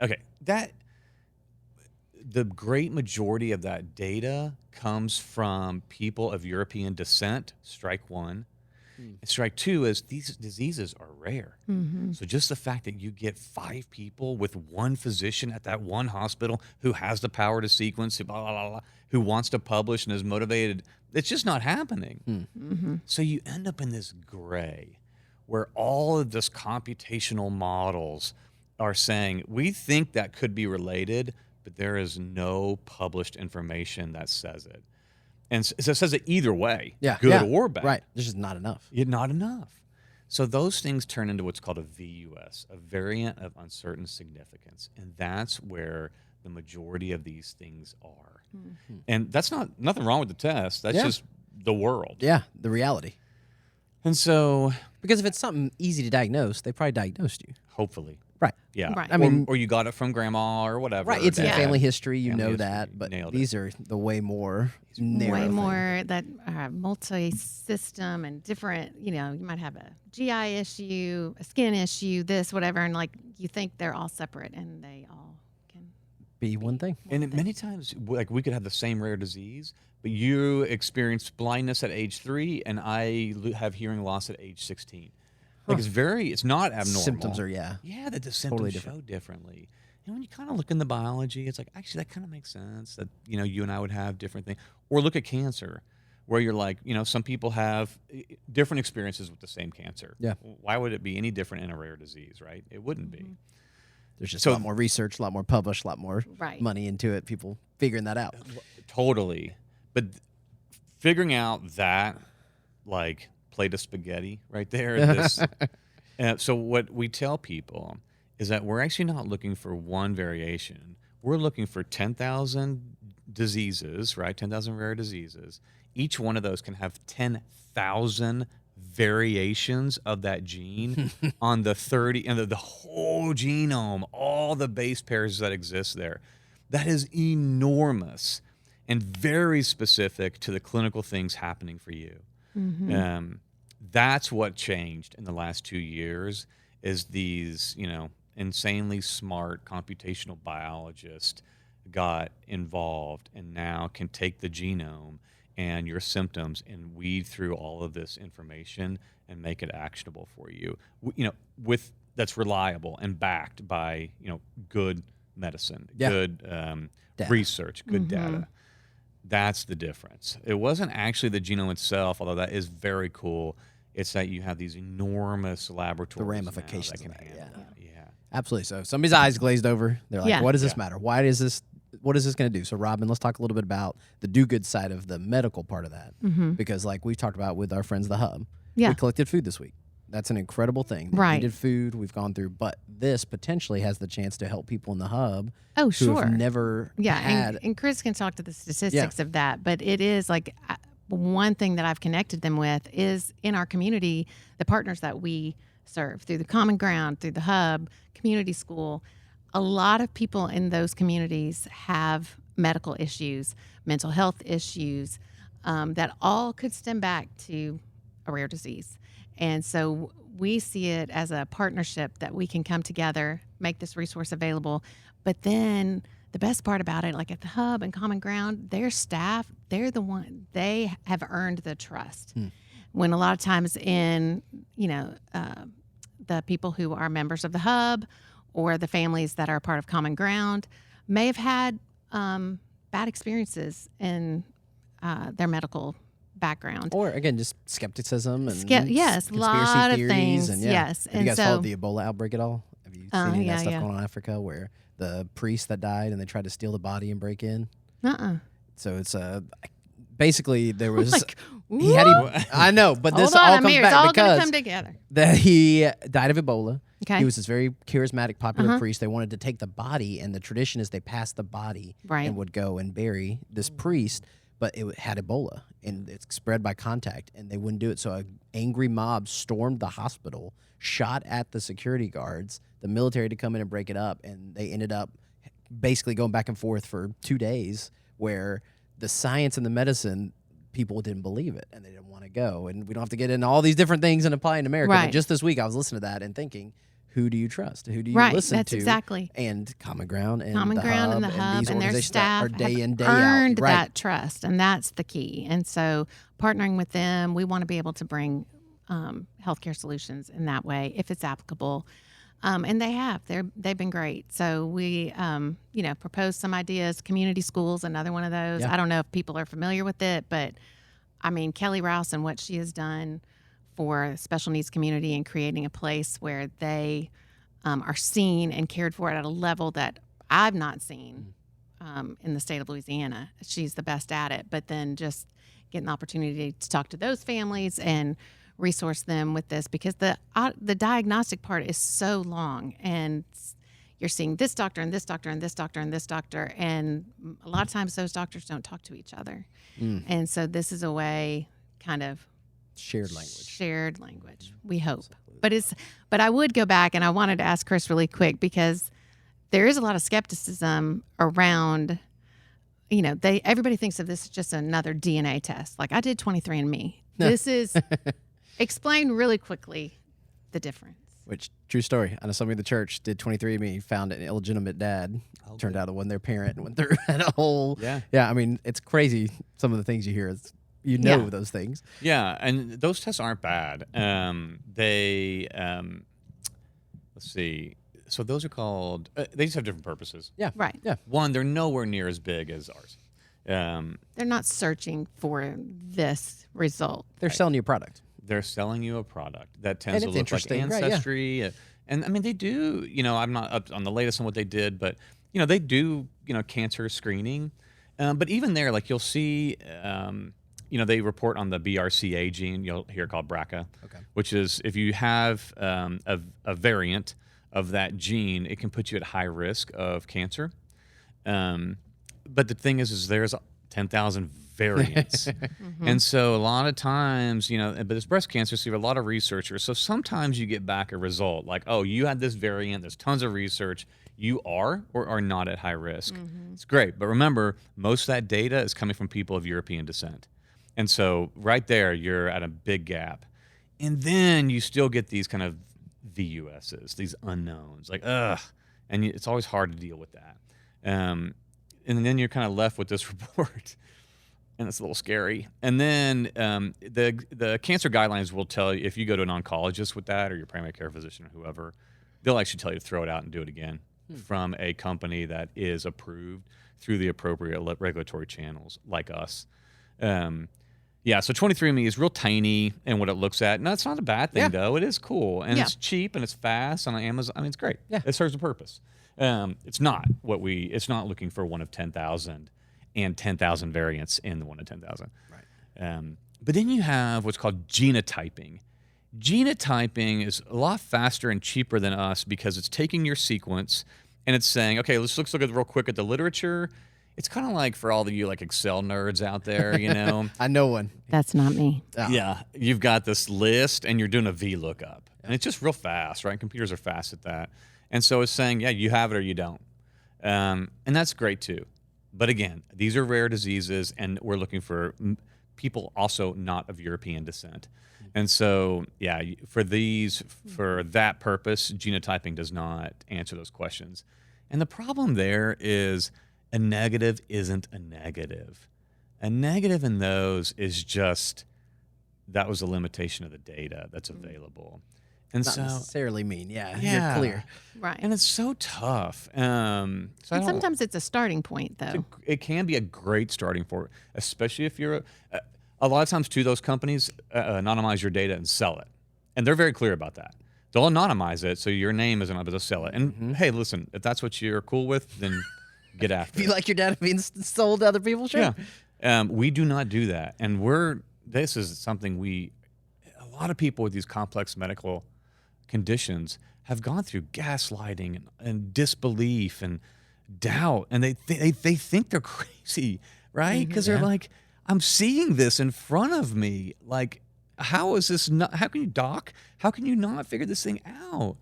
C: Okay, the great majority of that data comes from people of European descent, strike one. And strike two is these diseases are rare. So just the fact that you get 5 people with one physician at that one hospital who has the power to sequence, blah, blah, blah, blah, who wants to publish and is motivated, it's just not happening. So you end up in this gray where all of this computational models are saying, we think that could be related, but there is no published information that says it. And so it says it either way, good or bad.
B: Right. There's just not enough.
C: Not enough. So those things turn into what's called a VUS, a variant of uncertain significance. And that's where the majority of these things are. And that's nothing wrong with the test. That's just the world.
B: Yeah, the reality.
C: And so...
B: Because if it's something easy to diagnose, they probably diagnosed you.
C: Hopefully.
B: Right.
C: Yeah.
A: Right.
B: I mean,
C: or you got it from grandma or whatever.
B: Right. It's in
C: dad.
B: family history. You
C: Family
B: know
C: history.
B: that. But
C: Nailed
B: these are the way more narrow
A: Way
B: thing.
A: more that multi-system and different, you might have a GI issue, a skin issue, this, whatever. And like you think they're all separate and they all can
B: Be one thing.
C: And many times, like, we could have the same rare disease, but you experience blindness at age 3, and I have hearing loss at age 16. Like, it's not abnormal.
B: Symptoms are,
C: Yeah, that the symptoms
B: totally
C: show differently. And when you kind of look in the biology, it's like, actually, that kind of makes sense that, you and I would have different things. Or look at cancer, where you're like, some people have different experiences with the same cancer.
B: Yeah.
C: Why would it be any different in a rare disease, right? It wouldn't be.
B: There's just a lot more research, a lot more published, a lot more
A: Right.
B: money into it. People figuring that out.
C: Totally. But figuring out that, like, plate of spaghetti right there. So what we tell people is that we're actually not looking for one variation. we're looking for 10,000 diseases, right? 10,000 rare diseases. Each one of those can have 10,000 variations of that gene on the 30 and the whole genome, all the base pairs that exist there. That is enormous and very specific to the clinical things happening for you. That's what changed in the last 2 years is these, insanely smart computational biologists got involved and now can take the genome and your symptoms and weed through all of this information and make it actionable for you. With that's reliable and backed by, good medicine, good research, good data. That's the difference. It wasn't actually the genome itself, although that is very cool. It's that you have these enormous laboratories.
B: The ramifications
C: that can
B: of that,
C: handle that.
B: Absolutely. So somebody's eyes glazed over. They're like, what does this
C: Yeah.
B: matter? Why is this? What is this going to do? So, Robyn, let's talk a little bit about the do-good side of the medical part of that. Because like we've talked about with our friends, The Hub, we collected food this week. That's an incredible thing. They
A: Right.
B: needed food. We've gone through. But this potentially has the chance to help people in The Hub
A: Oh,
B: who
A: sure.
B: have never had.
A: And Chris can talk to the statistics of that, but it is like one thing that I've connected them with is in our community, the partners that we serve through the Common Ground, through the Hub, community school. A lot of people in those communities have medical issues, mental health issues, that all could stem back to a rare disease. And so we see it as a partnership that we can come together, make this resource available. But then the best part about it, like at the Hub and Common Ground, their staff, they have earned the trust. When a lot of times in, the people who are members of the Hub or the families that are part of Common Ground may have had bad experiences in their medical background.
B: Or again, just skepticism and
A: Yes,
B: conspiracy
A: lot of
B: theories
A: things.
B: and
A: Yes,
B: Have you
A: and
B: guys
A: so
B: followed the Ebola outbreak at all? Have you seen any of
A: yeah,
B: that stuff
A: yeah.
B: going on in Africa where the priest that died and they tried to steal the body and break in? So it's basically there was
A: Like,
B: he had I know, but this
A: hold on,
B: all
A: I'm
B: comes
A: here. It's
B: back
A: all going to
B: because
A: come together.
B: that he died of Ebola.
A: Okay.
B: He was this very charismatic, popular priest. They wanted to take the body, and the tradition is they passed the body
A: Right.
B: and would go and bury this priest, but it had Ebola, and it's spread by contact, and they wouldn't do it. So an angry mob stormed the hospital, shot at the security guards, the military to come in and break it up, and they ended up basically going back and forth for 2 days where the science and the medicine, people didn't believe it, and they didn't want to go. And we don't have to get into all these different things and apply in America,
A: Right.
B: but just this week I was listening to that and thinking, who do you trust? Who do you
A: Right,
B: listen
A: that's
B: to?
A: exactly.
B: And Common Ground and
A: Common
B: the
A: Ground
B: Hub
A: and the Hub
B: these
A: and their
B: organizations
A: staff
B: that are day
A: have
B: in, day
A: earned
B: out. Right.
A: that trust, and that's the key. And so, partnering with them, we want to be able to bring healthcare solutions in that way if it's applicable. And they have. They've been great. So we, proposed some ideas. Community schools, another one of those.
B: Yeah.
A: I don't know if people are familiar with it, but I mean, Kelly Rouse and what she has done for the special needs community and creating a place where they are seen and cared for at a level that I've not seen in the state of Louisiana. She's the best at it. But then just getting the opportunity to talk to those families and resource them with this, because the diagnostic part is so long, and you're seeing this doctor and this doctor and this doctor and this doctor, and a lot of times those doctors don't talk to each other. And so this is a way, kind of
B: Shared language.
A: we hope. But I would go back, and I wanted to ask Chris really quick, because there is a lot of skepticism around, everybody thinks of this as just another DNA test. Like, I did 23andMe. This is explain really quickly the difference.
B: Which, true story. I know somebody in the church did 23andMe, found an illegitimate dad. Turned out it wasn't their parent, and went through had a whole. Yeah. I mean, it's crazy. Some of the things you hear, those things.
C: Yeah, and those tests aren't bad. They let's see. So those are called. They just have different purposes.
B: Yeah.
A: Right.
B: Yeah.
C: One, they're nowhere near as big as ours.
A: They're not searching for this result.
B: They're selling you a product.
C: They're selling you a product that tends
B: And
C: to
B: it's
C: look like
B: interesting, right, yeah.
C: ancestry. And I mean, they do, I'm not up on the latest on what they did, but, they do, cancer screening. But even there, like, you'll see, they report on the BRCA gene, you'll hear called BRCA, which is if you have a variant of that gene, it can put you at high risk of cancer. But the thing is there's 10,000 variants. And so a lot of times, but it's breast cancer, so you have a lot of researchers. So sometimes you get back a result like, oh, you had this variant, there's tons of research. You are or are not at high risk. It's great. But remember, most of that data is coming from people of European descent. And so right there, you're at a big gap. And then you still get these kind of VUSs, these unknowns, like, ugh. And it's always hard to deal with that. And then you're kind of left with this report. And it's a little scary. And then the cancer guidelines will tell you, if you go to an oncologist with that or your primary care physician or whoever, they'll actually tell you to throw it out and do it again from a company that is approved through the appropriate regulatory channels like us. So 23andMe is real tiny in what it looks at. No, it's not a bad thing, though. It is cool. And it's cheap and it's fast on Amazon. I mean, it's great. Yeah. It serves a purpose. It's not looking for one of 10,000 and 10,000 variants in the 1 in 10,000. Right. But then you have what's called genotyping. Genotyping is a lot faster and cheaper than us because it's taking your sequence and it's saying, okay, let's look at real quick at the literature. It's kind of like for all of you like Excel nerds out there,
B: I know one.
A: That's not me.
B: Oh.
C: Yeah, you've got this list and you're doing a VLOOKUP. And it's just real fast, right? Computers are fast at that. And so it's saying, yeah, you have it or you don't. And that's great too. But again, these are rare diseases and we're looking for people also not of European descent. And so, for that purpose, genotyping does not answer those questions. And the problem there is a negative isn't a negative. A negative in those is just that was a limitation of the data that's available. And
B: not
C: so
B: necessarily mean, you're clear.
A: Right.
C: And it's so tough.
A: And sometimes it's a starting point, though.
C: It can be a great starting point, especially if you're a lot of times, too, those companies anonymize your data and sell it. And they're very clear about that. They'll anonymize it so your name isn't able to sell it. And hey, listen, if that's what you're cool with, then get after it.
B: If you like your data being sold to other people, sure.
C: Yeah. We do not do that. And this is something a lot of people with these complex medical conditions have gone through gaslighting and disbelief and doubt. And they think they're crazy, right? Because they're like, I'm seeing this in front of me. Like, how is this not? How can you how can you not figure this thing out?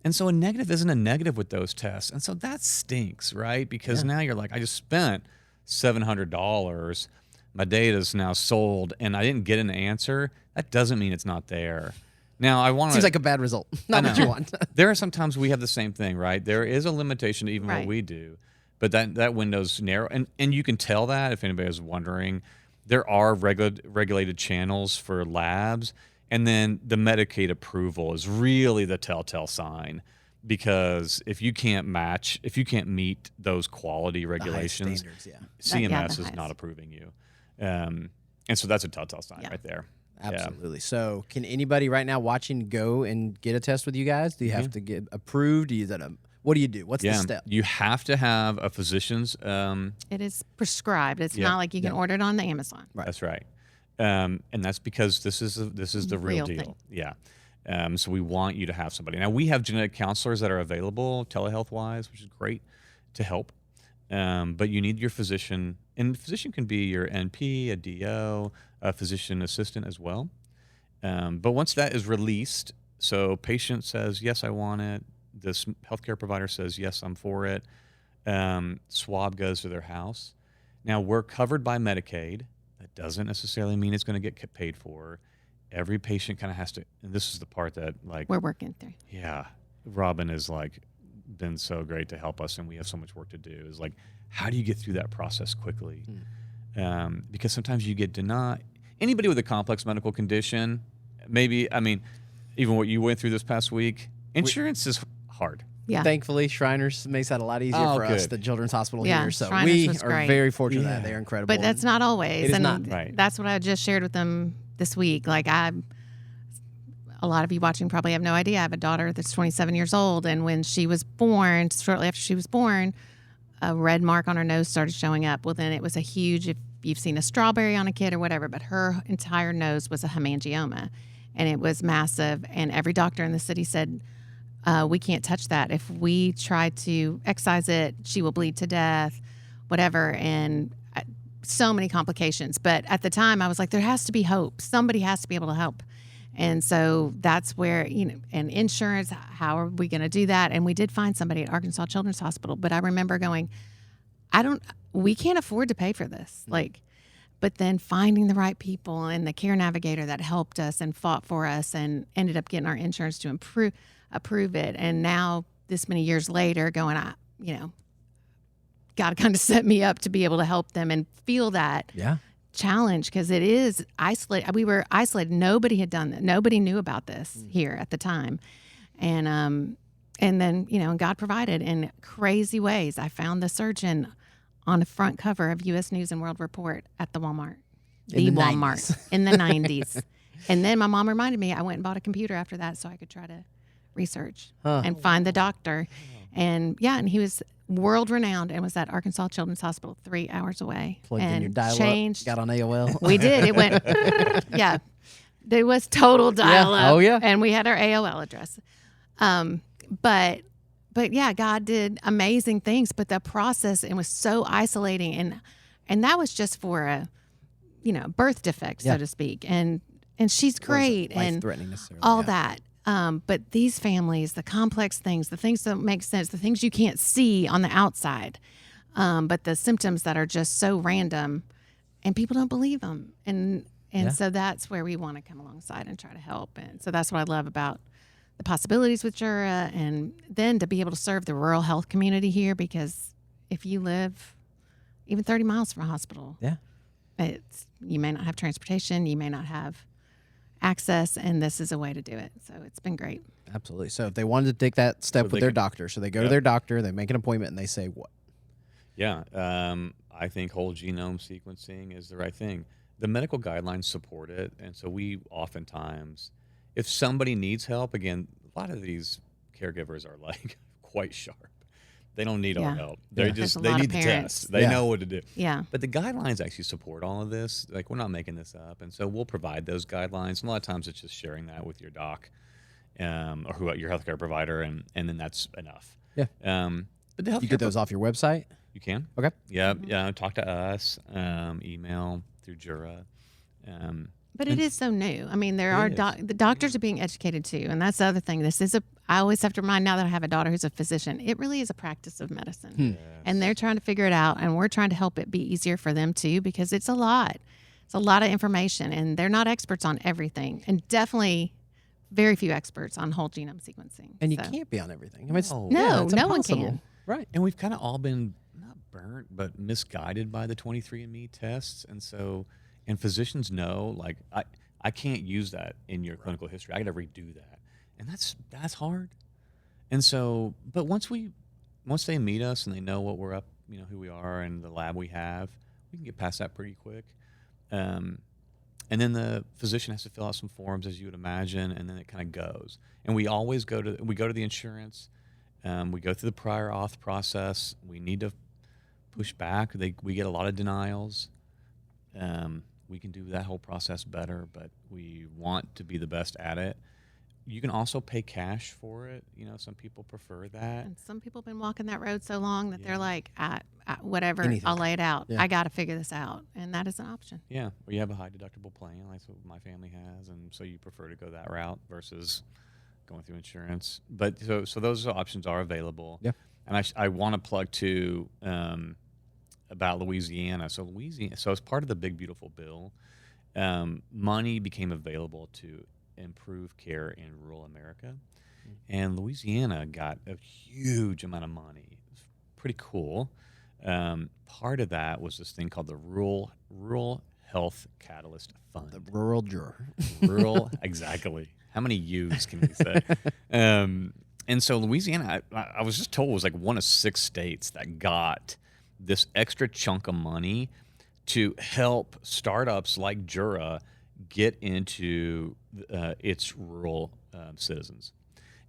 C: And so a negative isn't a negative with those tests. And so that stinks, right? Because now you're like, I just spent $700. My data's now sold and I didn't get an answer. That doesn't mean it's not there. Now,
B: seems like a bad result. Not what you want.
C: There are sometimes we have the same thing, right? There is a limitation to even what we do. But that window's narrow. And you can tell that, if anybody was wondering, there are regulated channels for labs. And then the Medicaid approval is really the telltale sign. Because if you can't meet those quality regulations, CMS is not approving you. And so that's a telltale sign right there.
B: Absolutely. Yeah. So can anybody right now watching go and get a test with you guys? Do you have to get approved? What do you do? What's the step?
C: You have to have a physician's.
A: It is prescribed. It's not like you can order it on the Amazon.
C: Right. That's right. And that's because this is the real deal. Thing. Yeah. So we want you to have somebody. Now, we have genetic counselors that are available telehealth-wise, which is great to help. But you need your physician. And the physician can be your NP, a DO, a physician assistant as well. But once that is released, so patient says, yes, I want it. This healthcare provider says, yes, I'm for it. Swab goes to their house. Now, we're covered by Medicaid. That doesn't necessarily mean it's going to get paid for. Every patient kind of has to, and this is the part that
A: we're working through.
C: Yeah. Robyn has been so great to help us, and we have so much work to do, is how do you get through that process quickly? Because sometimes you get denied. Anybody with a complex medical condition, even what you went through this past week, insurance is hard.
A: Yeah.
B: Thankfully, Shriners makes that a lot easier for us, the Children's Hospital here. So
A: Shriners
B: we are very fortunate that they're incredible.
A: But that's not always.
B: It is not.
A: Right. That's what I just shared with them this week. A lot of you watching probably have no idea. I have a daughter that's 27 years old, and when she was born, shortly after she was born, a red mark on her nose started showing up. Well, then it was a huge, if you've seen a strawberry on a kid or whatever, but her entire nose was a hemangioma, and it was massive. And every doctor in the city said, We can't touch that. If we try to excise it, she will bleed to death, whatever. And so many complications. But at the time, I was like, there has to be hope. Somebody has to be able to help. And so that's where, and insurance, how are we going to do that? And we did find somebody at Arkansas Children's Hospital. But I remember going, we can't afford to pay for this. But then finding the right people and the care navigator that helped us and fought for us and ended up getting our insurance to approve it. And now this many years later going, God kind of set me up to be able to help them and feel that challenge, because it is isolated. We were isolated. Nobody had done that. Nobody knew about this here at the time. And then, God provided in crazy ways. I found the surgeon on the front cover of U.S. News and World Report at the Walmart.
B: In the
A: Walmart
B: 90s.
A: in the 90s. And then my mom reminded me, I went and bought a computer after that so I could try to research and find the doctor. And he was world renowned and was at Arkansas Children's Hospital 3 hours away.
B: Plugged
A: and
B: in your dial-up,
A: changed.
B: got on AOL.
A: We did. It went, there was total dial up.
B: Oh, yeah.
A: And we had our AOL address. But God did amazing things. But the process, it was so isolating. And that was just for a, birth defect, so to speak. And she's great. And
B: life-threatening necessarily.
A: all that. But these families, the complex things, the things that don't make sense, the things you can't see on the outside, but the symptoms that are just so random and people don't believe them. And so that's where we want to come alongside and try to help. And so that's what I love about the possibilities with Jura, and then to be able to serve the rural health community here, because if you live even 30 miles from a hospital, you may not have transportation, you may not have access, and this is a way to do it. So it's been great.
B: Absolutely. So if they wanted to take that step with their doctor, so they go to their doctor, they make an appointment, and they say what?
C: Yeah, I think whole genome sequencing is the right thing. The medical guidelines support it, and so we oftentimes, if somebody needs help, again, a lot of these caregivers are quite sharp. They don't need our help. They need the test. They know what to do.
A: Yeah.
C: But the guidelines actually support all of this. We're not making this up, and so we'll provide those guidelines. And a lot of times it's just sharing that with your doc, or your healthcare provider, and then that's enough.
B: Yeah.
C: But the healthcare
B: You get those off your website?
C: You can.
B: Okay.
C: Yeah. Yeah. Talk to us. Email through Jura.
A: But it is so new. I mean, there are the doctors are being educated too, and that's the other thing. I always have to remind, now that I have a daughter who's a physician, it really is a practice of medicine, and they're trying to figure it out, and we're trying to help it be easier for them too, because it's a lot. It's a lot of information, and they're not experts on everything, and definitely very few experts on whole genome sequencing.
B: And you can't be on everything. I mean, it's
A: no one
B: impossible.
A: can.
C: Right. And we've kind of all been not burnt, but misguided by the 23andMe tests, and physicians know, I can't use that in your clinical history. I got to redo that. And that's hard. And so, but once they meet us and they know what we're up, who we are and the lab we have, we can get past that pretty quick. And then the physician has to fill out some forms, as you would imagine, and then it kind of goes. And we always go to the insurance. We go through the prior auth process. We need to push back. We get a lot of denials. We can do that whole process better, but we want to be the best at it. You can also pay cash for it. Some people prefer that.
A: And some people have been walking that road so long that they're like, whatever,
B: Anything.
A: I'll lay it out.
B: Yeah.
A: I got to figure this out. And that is an option.
C: Yeah, or you have a high deductible plan, like what my family has, and so you prefer to go that route versus going through insurance. But so those options are available.
B: Yeah.
C: And I want to plug too about Louisiana. So as part of the Big Beautiful Bill, money became available to improve care in rural America, and Louisiana got a huge amount of money. It's pretty cool. Part of that was this thing called the Rural Health Catalyst Fund.
B: The rural Jura.
C: Rural, exactly. How many U's can we say? And so Louisiana, I was just told, was one of 6 states that got this extra chunk of money to help startups like Jura get into its rural citizens.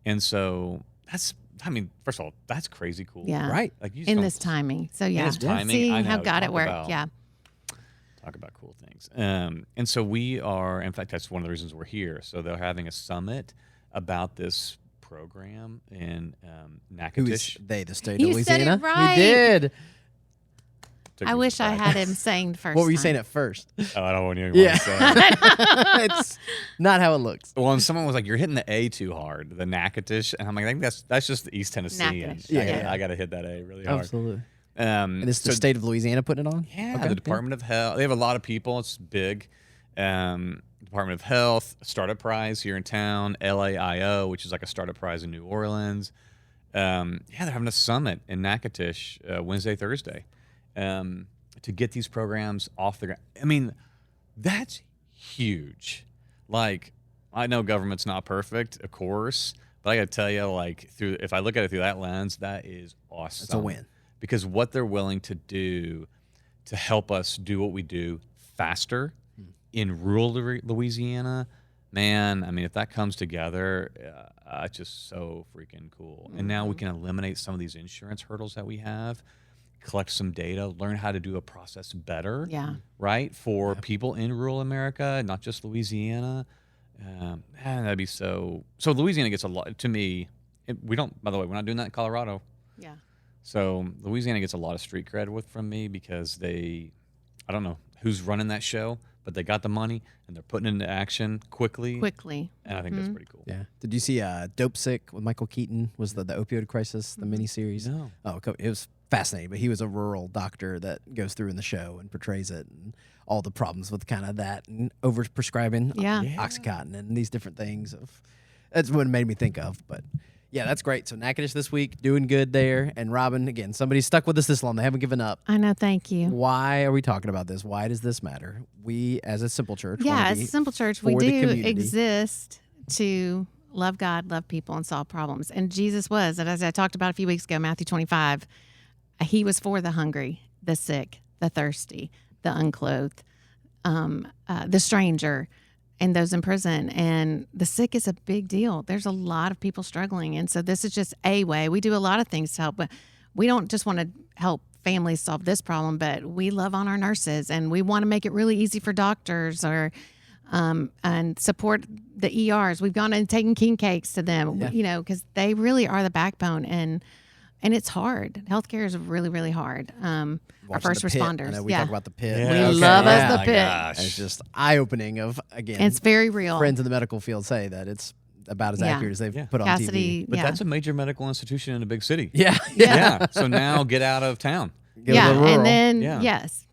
C: And so first of all, that's crazy cool.
A: Yeah.
B: Right.
A: In this timing. So,
C: In this timing,
A: seeing
C: I know,
A: how God at work.
C: Talk about cool things. And so we are, in fact, that's one of the reasons we're here. So they're having a summit about this program in
B: Who is
C: Natchitoches.
B: they? The state
A: You
B: of
A: said it
B: Louisiana.
A: right.
B: You did.
C: Took
A: I
C: me
A: wish I
C: surprise.
A: had him saying the first
B: What were you
A: time.
B: saying at first?
C: Oh, I don't want you
B: Yeah.
C: to say.
B: It's not how it looks.
C: Well, and someone was like, "You're hitting the A too hard, the Natchitoches," and I'm like, "I think that's just the East Tennessee."
A: Natchitoches,
B: yeah.
C: I got to hit that A really hard.
B: Absolutely.
C: And
B: And it's the state of Louisiana putting it on?
C: Yeah,
B: Okay,
C: the Department of Health. They have a lot of people. It's big. Department of Health, Startup Prize here in town, LAIO, which is like a startup prize in New Orleans. They're having a summit in Natchitoches Wednesday, Thursday, to get these programs off the ground. I mean, that's huge. Like, I know government's not perfect, of course, but I got to tell you, like, if I look at it through that lens, that is awesome.
B: It's a win.
C: Because what they're willing to do to help us do what we do faster in rural Louisiana, man, I mean, if that comes together, it's just so freaking cool. And now we can eliminate some of these insurance hurdles that we have, collect some data, learn how to do a process better,
A: Yeah.
C: right, for people in rural America, not just Louisiana. Man, that'd be so. So Louisiana gets a lot. To me, we don't. By the way, we're not doing that in Colorado.
A: Yeah.
C: So Louisiana gets a lot of street cred from me because I don't know who's running that show, but they got the money and they're putting it into action quickly. And I think that's pretty cool.
B: Yeah. Did you see Dope Sick with Michael Keaton? Was the opioid crisis, the miniseries?
C: No.
B: Oh, it was fascinating. But he was a rural doctor that goes through in the show and portrays it and all the problems with kind of that and overprescribing Oxycontin and these different things. That's what it made me think of. But yeah, that's great. So Natchitoches this week, doing good there. And Robyn, again, somebody stuck with us this long. They haven't given up.
A: I know. Thank you.
B: Why are we talking about this? Why does this matter? We, as a simple church,
A: Yeah,
B: wanna
A: as
B: be
A: a simple church, we
B: for the
A: do
B: community.
A: exist to love God, love people, and solve problems. And Jesus was, and as I talked about a few weeks ago, Matthew 25, he was for the hungry, the sick, the thirsty, the unclothed, the stranger, and those in prison. And the sick is a big deal. There's a lot of people struggling. And so this is just a way. We do a lot of things to help, but we don't just want to help families solve this problem, but we love on our nurses and we want to make it really easy for doctors or and support the ERs. We've gone and taken king cakes to them, you know, because they really are the backbone and it's hard. Healthcare is really, really hard. Our
B: Watching
A: first
B: The Pit.
A: responders.
B: I know we talk about the pit.
C: Yeah,
A: We love us
C: Yeah.
A: the
C: My
A: pit.
C: gosh.
B: And it's just eye-opening of, again,
A: It's very real.
B: friends in the medical field say that it's about as
A: Yeah.
B: accurate as they've
C: Yeah.
B: put on
A: Cassidy,
B: TV.
C: But
A: yeah.
C: that's a major medical institution in a big city.
B: Yeah.
C: Yeah. So now get out of town.
B: Go to
A: yeah,
B: the rural.
A: and then
C: Yeah.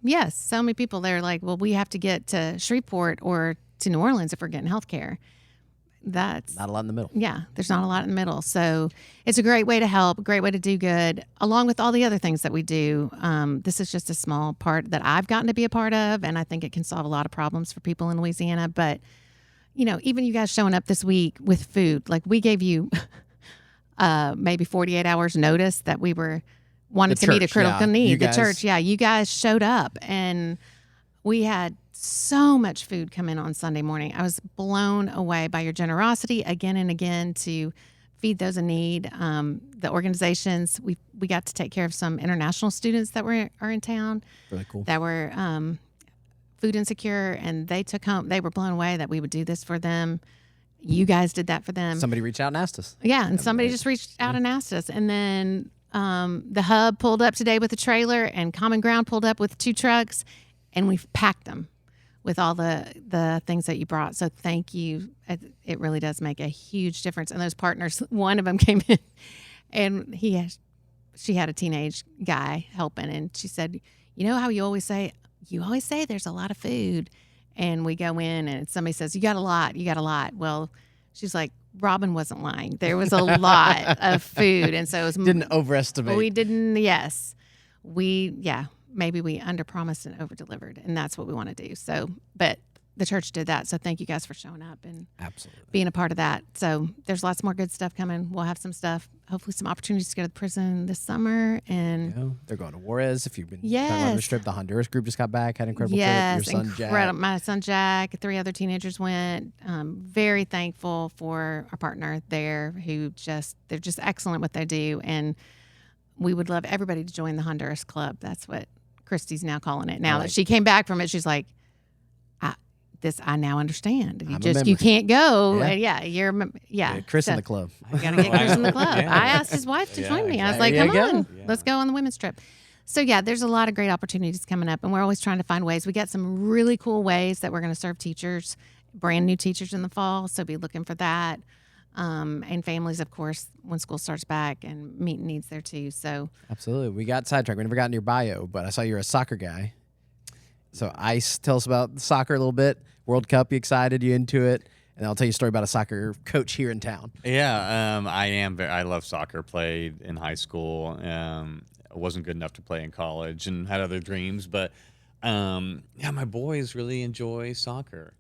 A: yes, so many people they're like, well, we have to get to Shreveport or to New Orleans if we're getting health care. That's
B: Not a lot in the middle.
A: yeah, there's not a lot in the middle. So it's a great way to help, a great way to do good, along with all the other things that we do. This is just a small part that I've gotten to be a part of, and I think it can solve a lot of problems for people in Louisiana. But you know, even you guys showing up this week with food, like we gave you maybe 48 hours notice that we were wanted
B: The
A: to meet a
B: church,
A: critical
B: yeah.
A: need.
B: You
A: The
B: guys-
A: church, yeah, you guys showed up, and we had so much food come in on Sunday morning. I was blown away by your generosity again and again to feed those in need. The organizations we got to take care of some international students that are in town
B: Really cool.
A: that were food insecure, and they took home. They were blown away that we would do this for them. You guys did that for them.
B: Somebody reached out and asked us.
A: Yeah, and somebody just reached out and asked us. And then the Hub pulled up today with a trailer, and Common Ground pulled up with 2 trucks, and we've packed them with all the things that you brought. So thank you. It really does make a huge difference. And those partners, one of them came in, and she had a teenage guy helping, and she said, "You know how you always say there's a lot of food." And we go in and somebody says, you got a lot. Well, she's like, Robyn wasn't lying. There was a lot of food. And so it was,
B: Didn't overestimate.
A: we didn't, yes. Maybe we underpromised and overdelivered. And that's what we want to do. So, but the church did that. So thank you guys for showing up and
B: Absolutely.
A: being a part of that. So there's lots more good stuff coming. We'll have some stuff, hopefully some opportunities to go to the prison this summer. And
B: You know, they're going to Juarez. If you've been
A: Yes.
B: talking about the trip, the Honduras group just got back, had an incredible
A: yes,
B: trip. Your son,
A: incredible.
B: Jack.
A: My son Jack, 3 other teenagers went. Very thankful for our partner there, they're just excellent what they do, and we would love everybody to join the Honduras Club. That's what Christy's now calling it. Now that
B: like
A: she came back from it, she's like, this, I now understand.
B: I'm a member.
A: You can't go.
B: Yeah.
A: You're,
B: Yeah, Chris in the club.
A: You got to get Chris in the club.
C: Yeah.
A: I asked his wife to join me. I was like,
B: There you
A: come
B: go.
A: on, let's go on the women's trip. So yeah, there's a lot of great opportunities coming up, and we're always trying to find ways. We got some really cool ways that we're going to serve teachers, brand new teachers in the fall. So be looking for that. And families, of course, when school starts back, and meeting needs there too. So
B: Absolutely. We got sidetracked. We never got in your bio, but I saw you're a soccer guy. So Ice, tell us about soccer a little bit. World Cup, you excited? You into it? And I'll tell you a story about a soccer coach here in town.
D: Yeah, I love soccer. Played in high school. I wasn't good enough to play in college, and had other dreams. But yeah, my boys really enjoy soccer,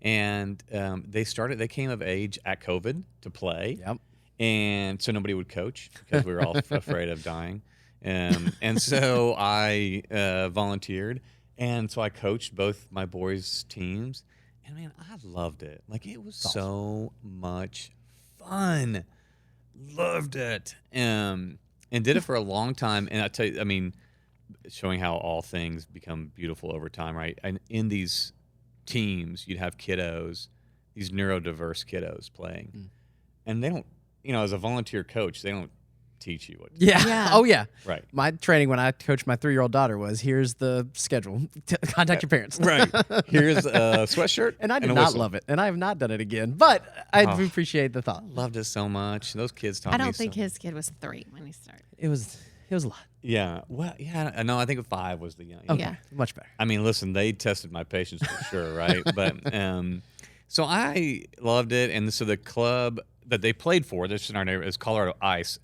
D: and they came of age at COVID to play.
B: Yep.
D: And so nobody would coach because we were all afraid of dying. And so I volunteered, and so I coached both my boys' teams. And man, I loved it. Like, it was so much fun. Loved it. And did it for a long time. And I tell you, I mean, showing how all things become beautiful over time, right? And in these teams, you'd have kiddos, these neurodiverse kiddos playing. And they don't, as a volunteer coach, they don't teach you what to do.
A: Yeah.
B: Oh, yeah.
D: Right.
B: My training when I coached my 3-year-old daughter was, here's the schedule. Contact your parents.
D: Right. Here's a sweatshirt.
B: And I did
D: a
B: not
D: whistle.
B: love it. And I have not done it again. But I appreciate the thought.
D: Loved it so much. Those kids taught
A: I
D: me
A: don't think
D: so
A: his kid was 3 when he started.
B: It was a lot.
D: Yeah. Well, yeah. No, I think 5 was the young.
B: Okay.
A: Yeah.
B: Much better.
D: I mean, listen, they tested my patience for sure, right? But so I loved it, and so the club that they played for, this in our neighborhood, is Colorado Ice.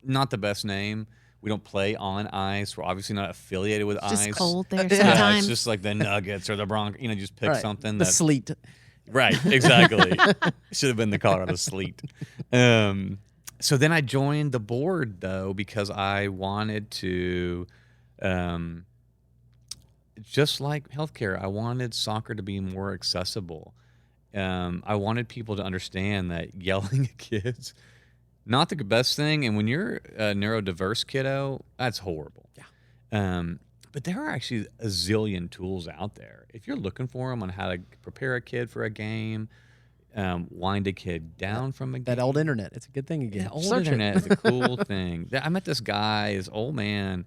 D: Not the best name. We don't play on ice. We're obviously not affiliated with
A: It's
D: ice.
A: just cold there
B: Yeah,
D: Yeah,
A: sometimes.
D: it's just like the Nuggets or the Broncos. Just pick
B: Right.
D: something
B: The
D: that.
B: sleet.
D: Right, exactly. Should have been the Colorado Sleet. So then I joined the board, though, because I wanted to, just like healthcare, I wanted soccer to be more accessible. I wanted people to understand that yelling at kids, not the best thing. And when you're a neurodiverse kiddo, that's horrible. Yeah. But there are actually a zillion tools out there. If you're looking for them on how to prepare a kid for a game, wind a kid down from a game.
B: That old internet. It's a good thing again.
D: Yeah, old
B: Search it.
D: internet is a cool thing. I met this guy, this old man,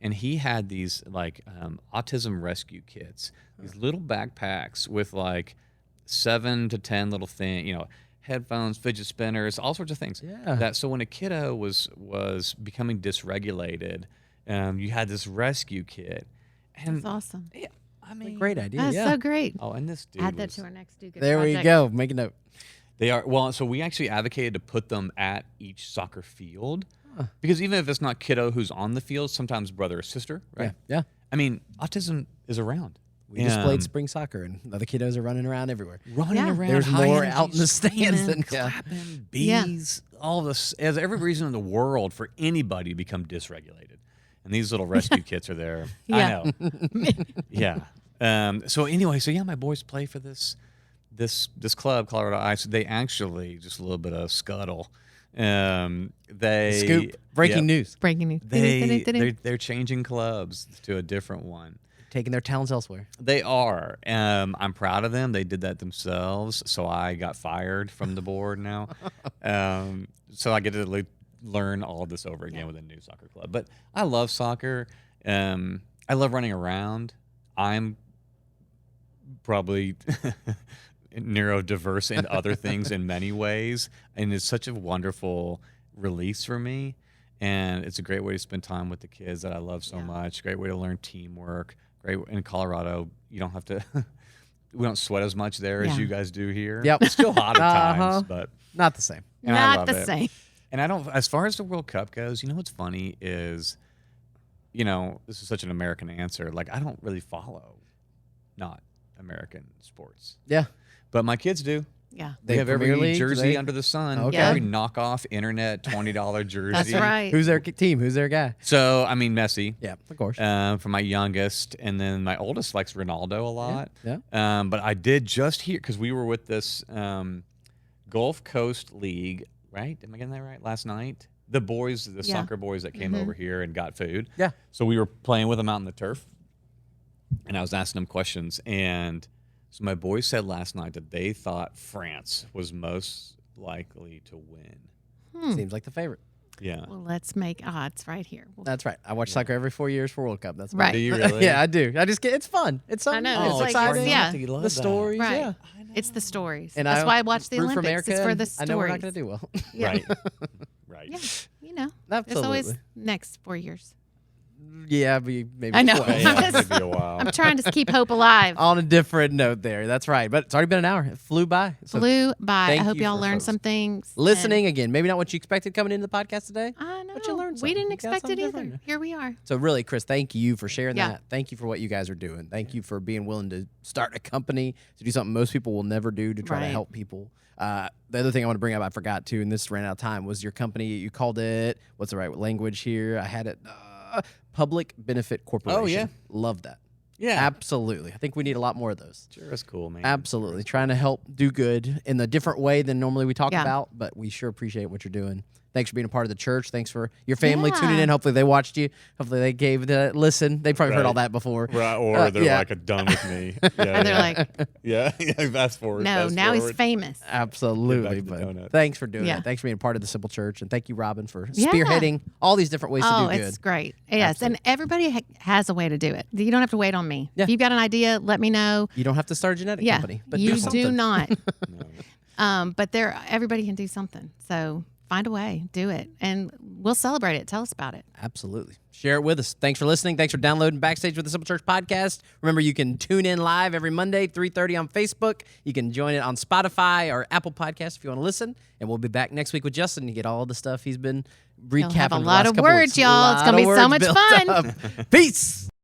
D: and he had these autism rescue kits, these little backpacks with 7 to 10 little things, headphones, fidget spinners, all sorts of things.
B: Yeah.
D: So when a kiddo was becoming dysregulated, you had this rescue kit. And
A: That's awesome.
D: yeah, I mean,
B: Great idea.
A: That's
B: yeah.
A: so great.
D: Oh, and this dude
A: Add that
D: was-
A: to our next do good
B: There we
A: project.
B: go. Make a note.
D: They are well. So we actually advocated to put them at each soccer field, because even if it's not kiddo who's on the field, sometimes brother or sister, right?
B: Yeah.
D: I mean, autism is around.
B: We just played spring soccer, and other kiddos are running around everywhere.
D: Running
A: Yeah.
D: around.
B: There's
D: high
B: more
D: energy,
B: out in the stands
D: screaming,
B: than
D: clapping,
A: Yeah.
D: bees, all this. There's every reason in the world for anybody to become dysregulated, and these little rescue kits are there.
A: Yeah.
D: I know. Yeah. So anyway, yeah, my boys play for this club, Colorado Ice. They actually, just a little bit of scuttle. They
B: Scoop. Breaking news.
A: Breaking news.
D: They're changing clubs to a different one.
B: Taking their talents elsewhere.
D: They are. I'm proud of them. They did that themselves. So I got fired from the board now. So I get to learn all of this over again with a new soccer club. But I love soccer. I love running around. I'm probably neurodiverse and other things in many ways. And it's such a wonderful release for me. And it's a great way to spend time with the kids that I love so much. Great way to learn teamwork. Great in Colorado, you don't have to. We don't sweat as much there as you guys do here.
B: Yep.
D: It's still hot at times, but
B: Not the same.
D: and I
A: Not
D: love
A: the
D: it.
A: same.
D: And I don't. As far as the World Cup goes, what's funny is, this is such an American answer. I don't really follow not American sports,
B: Yeah.
D: but my kids do.
A: Yeah.
D: They have every
B: Premier League,
D: jersey
B: they-
D: under the sun.
B: Okay.
D: Every knockoff internet $20 jersey.
A: That's right.
B: Who's their team? Who's their guy?
D: So I mean, Messi.
B: Yeah, of course.
D: For my youngest, and then my oldest likes Ronaldo a lot.
B: Yeah.
D: But I did just hear, because we were with this Gulf Coast League, right? Am I getting that right? Last night, the boys, the soccer boys that came over here and got food.
B: Yeah.
D: So we were playing with them out in the turf, and I was asking them questions, and So my boys said last night that they thought France was most likely to win.
B: Seems like the favorite.
D: Yeah.
A: Well, let's make odds right here.
B: That's right. I watch soccer every 4 years for World Cup. That's
A: Right.
D: Do you really?
B: Yeah, I do. I just get it's fun. It's something.
A: I know.
B: It's
A: It's like-
B: exciting.
A: yeah.
D: You love
B: The
D: that.
B: stories.
A: Right.
B: Yeah.
A: It's the stories.
B: And
A: That's why I watch the
B: root for
A: Olympics.
B: America,
A: It's for
B: and
A: the stories.
B: I know we're not going to do well.
A: Yeah.
D: Right. Right.
A: Yeah, you know,
B: Absolutely.
A: it's always next 4 years.
B: Yeah, maybe
A: I know.
B: 12.
D: Yeah,
A: I'm just-
D: maybe a while.
A: I'm trying to keep hope alive.
B: On a different note there. That's right. But it's already been an hour. It flew by. So
A: Flew by. I
B: thank
A: hope
B: you
A: y'all
B: for
A: learned
B: folks
A: some things.
B: listening again, maybe not what you expected coming into the podcast today.
A: And I know.
B: But you learned
A: we
B: something.
A: didn't
B: You got
A: expect it
B: something
A: either.
B: different.
A: Here we are.
B: So really, Chris, thank you for sharing
A: Yeah.
B: that. Thank you for what you guys are doing. Thank you for being willing to start a company, to do something most people will never do, to try to
A: Right.
B: help people. The other thing I want to bring up, I forgot to, and this ran out of time, was your company. You called it, what's the right language here? I had it, Public Benefit Corporation.
D: Oh, yeah.
B: Love that.
D: Yeah.
B: Absolutely. I think we need a lot more of those.
D: Jura's cool, man.
B: Absolutely. Trying to help do good in a different way than normally we talk
A: Yeah.
B: about, but we sure appreciate what you're doing. Thanks for being a part of the church. Thanks for your family
A: Yeah.
B: tuning in. Hopefully they watched you. Hopefully they gave the listen. They probably heard
D: Right.
B: all that before.
D: Right, or they're
B: yeah.
D: like done with me. Yeah,
A: Or they're
D: yeah.
A: like,
D: yeah, yeah. Fast forward.
A: no,
D: fast
A: now he's
D: forward.
A: famous.
B: Absolutely.
D: Get back to the
B: But
D: donut.
B: thanks for doing
A: Yeah.
B: it. Thanks for being a part of the Simple Church. And thank you, Robyn, for
A: Yeah.
B: spearheading all these different ways
A: Oh,
B: to do good.
A: it's great. Yes, and everybody has a way to do it. You don't have to wait on me.
B: Yeah.
A: If you've got an idea, let me know.
B: You don't have to start a genetic
A: Yeah,
B: company, but
A: you
B: do something.
A: do not.
D: No.
A: But everybody can do something. So find a way, do it, and we'll celebrate it. Tell us about it.
B: Absolutely. Share it with us. Thanks for listening. Thanks for downloading Backstage with the Simple Church podcast. Remember, you can tune in live every Monday, 3:30 on Facebook. You can join it on Spotify or Apple Podcasts if you want to listen. And we'll be back next week with Justin to get all the stuff he's been recapping.
A: He'll have a
B: the
A: lot
B: last
A: of
B: couple
A: words,
B: weeks.
A: y'all. It's
B: Lot
A: gonna
B: of
A: be so
B: words
A: much
B: built
A: fun.
B: up. Peace.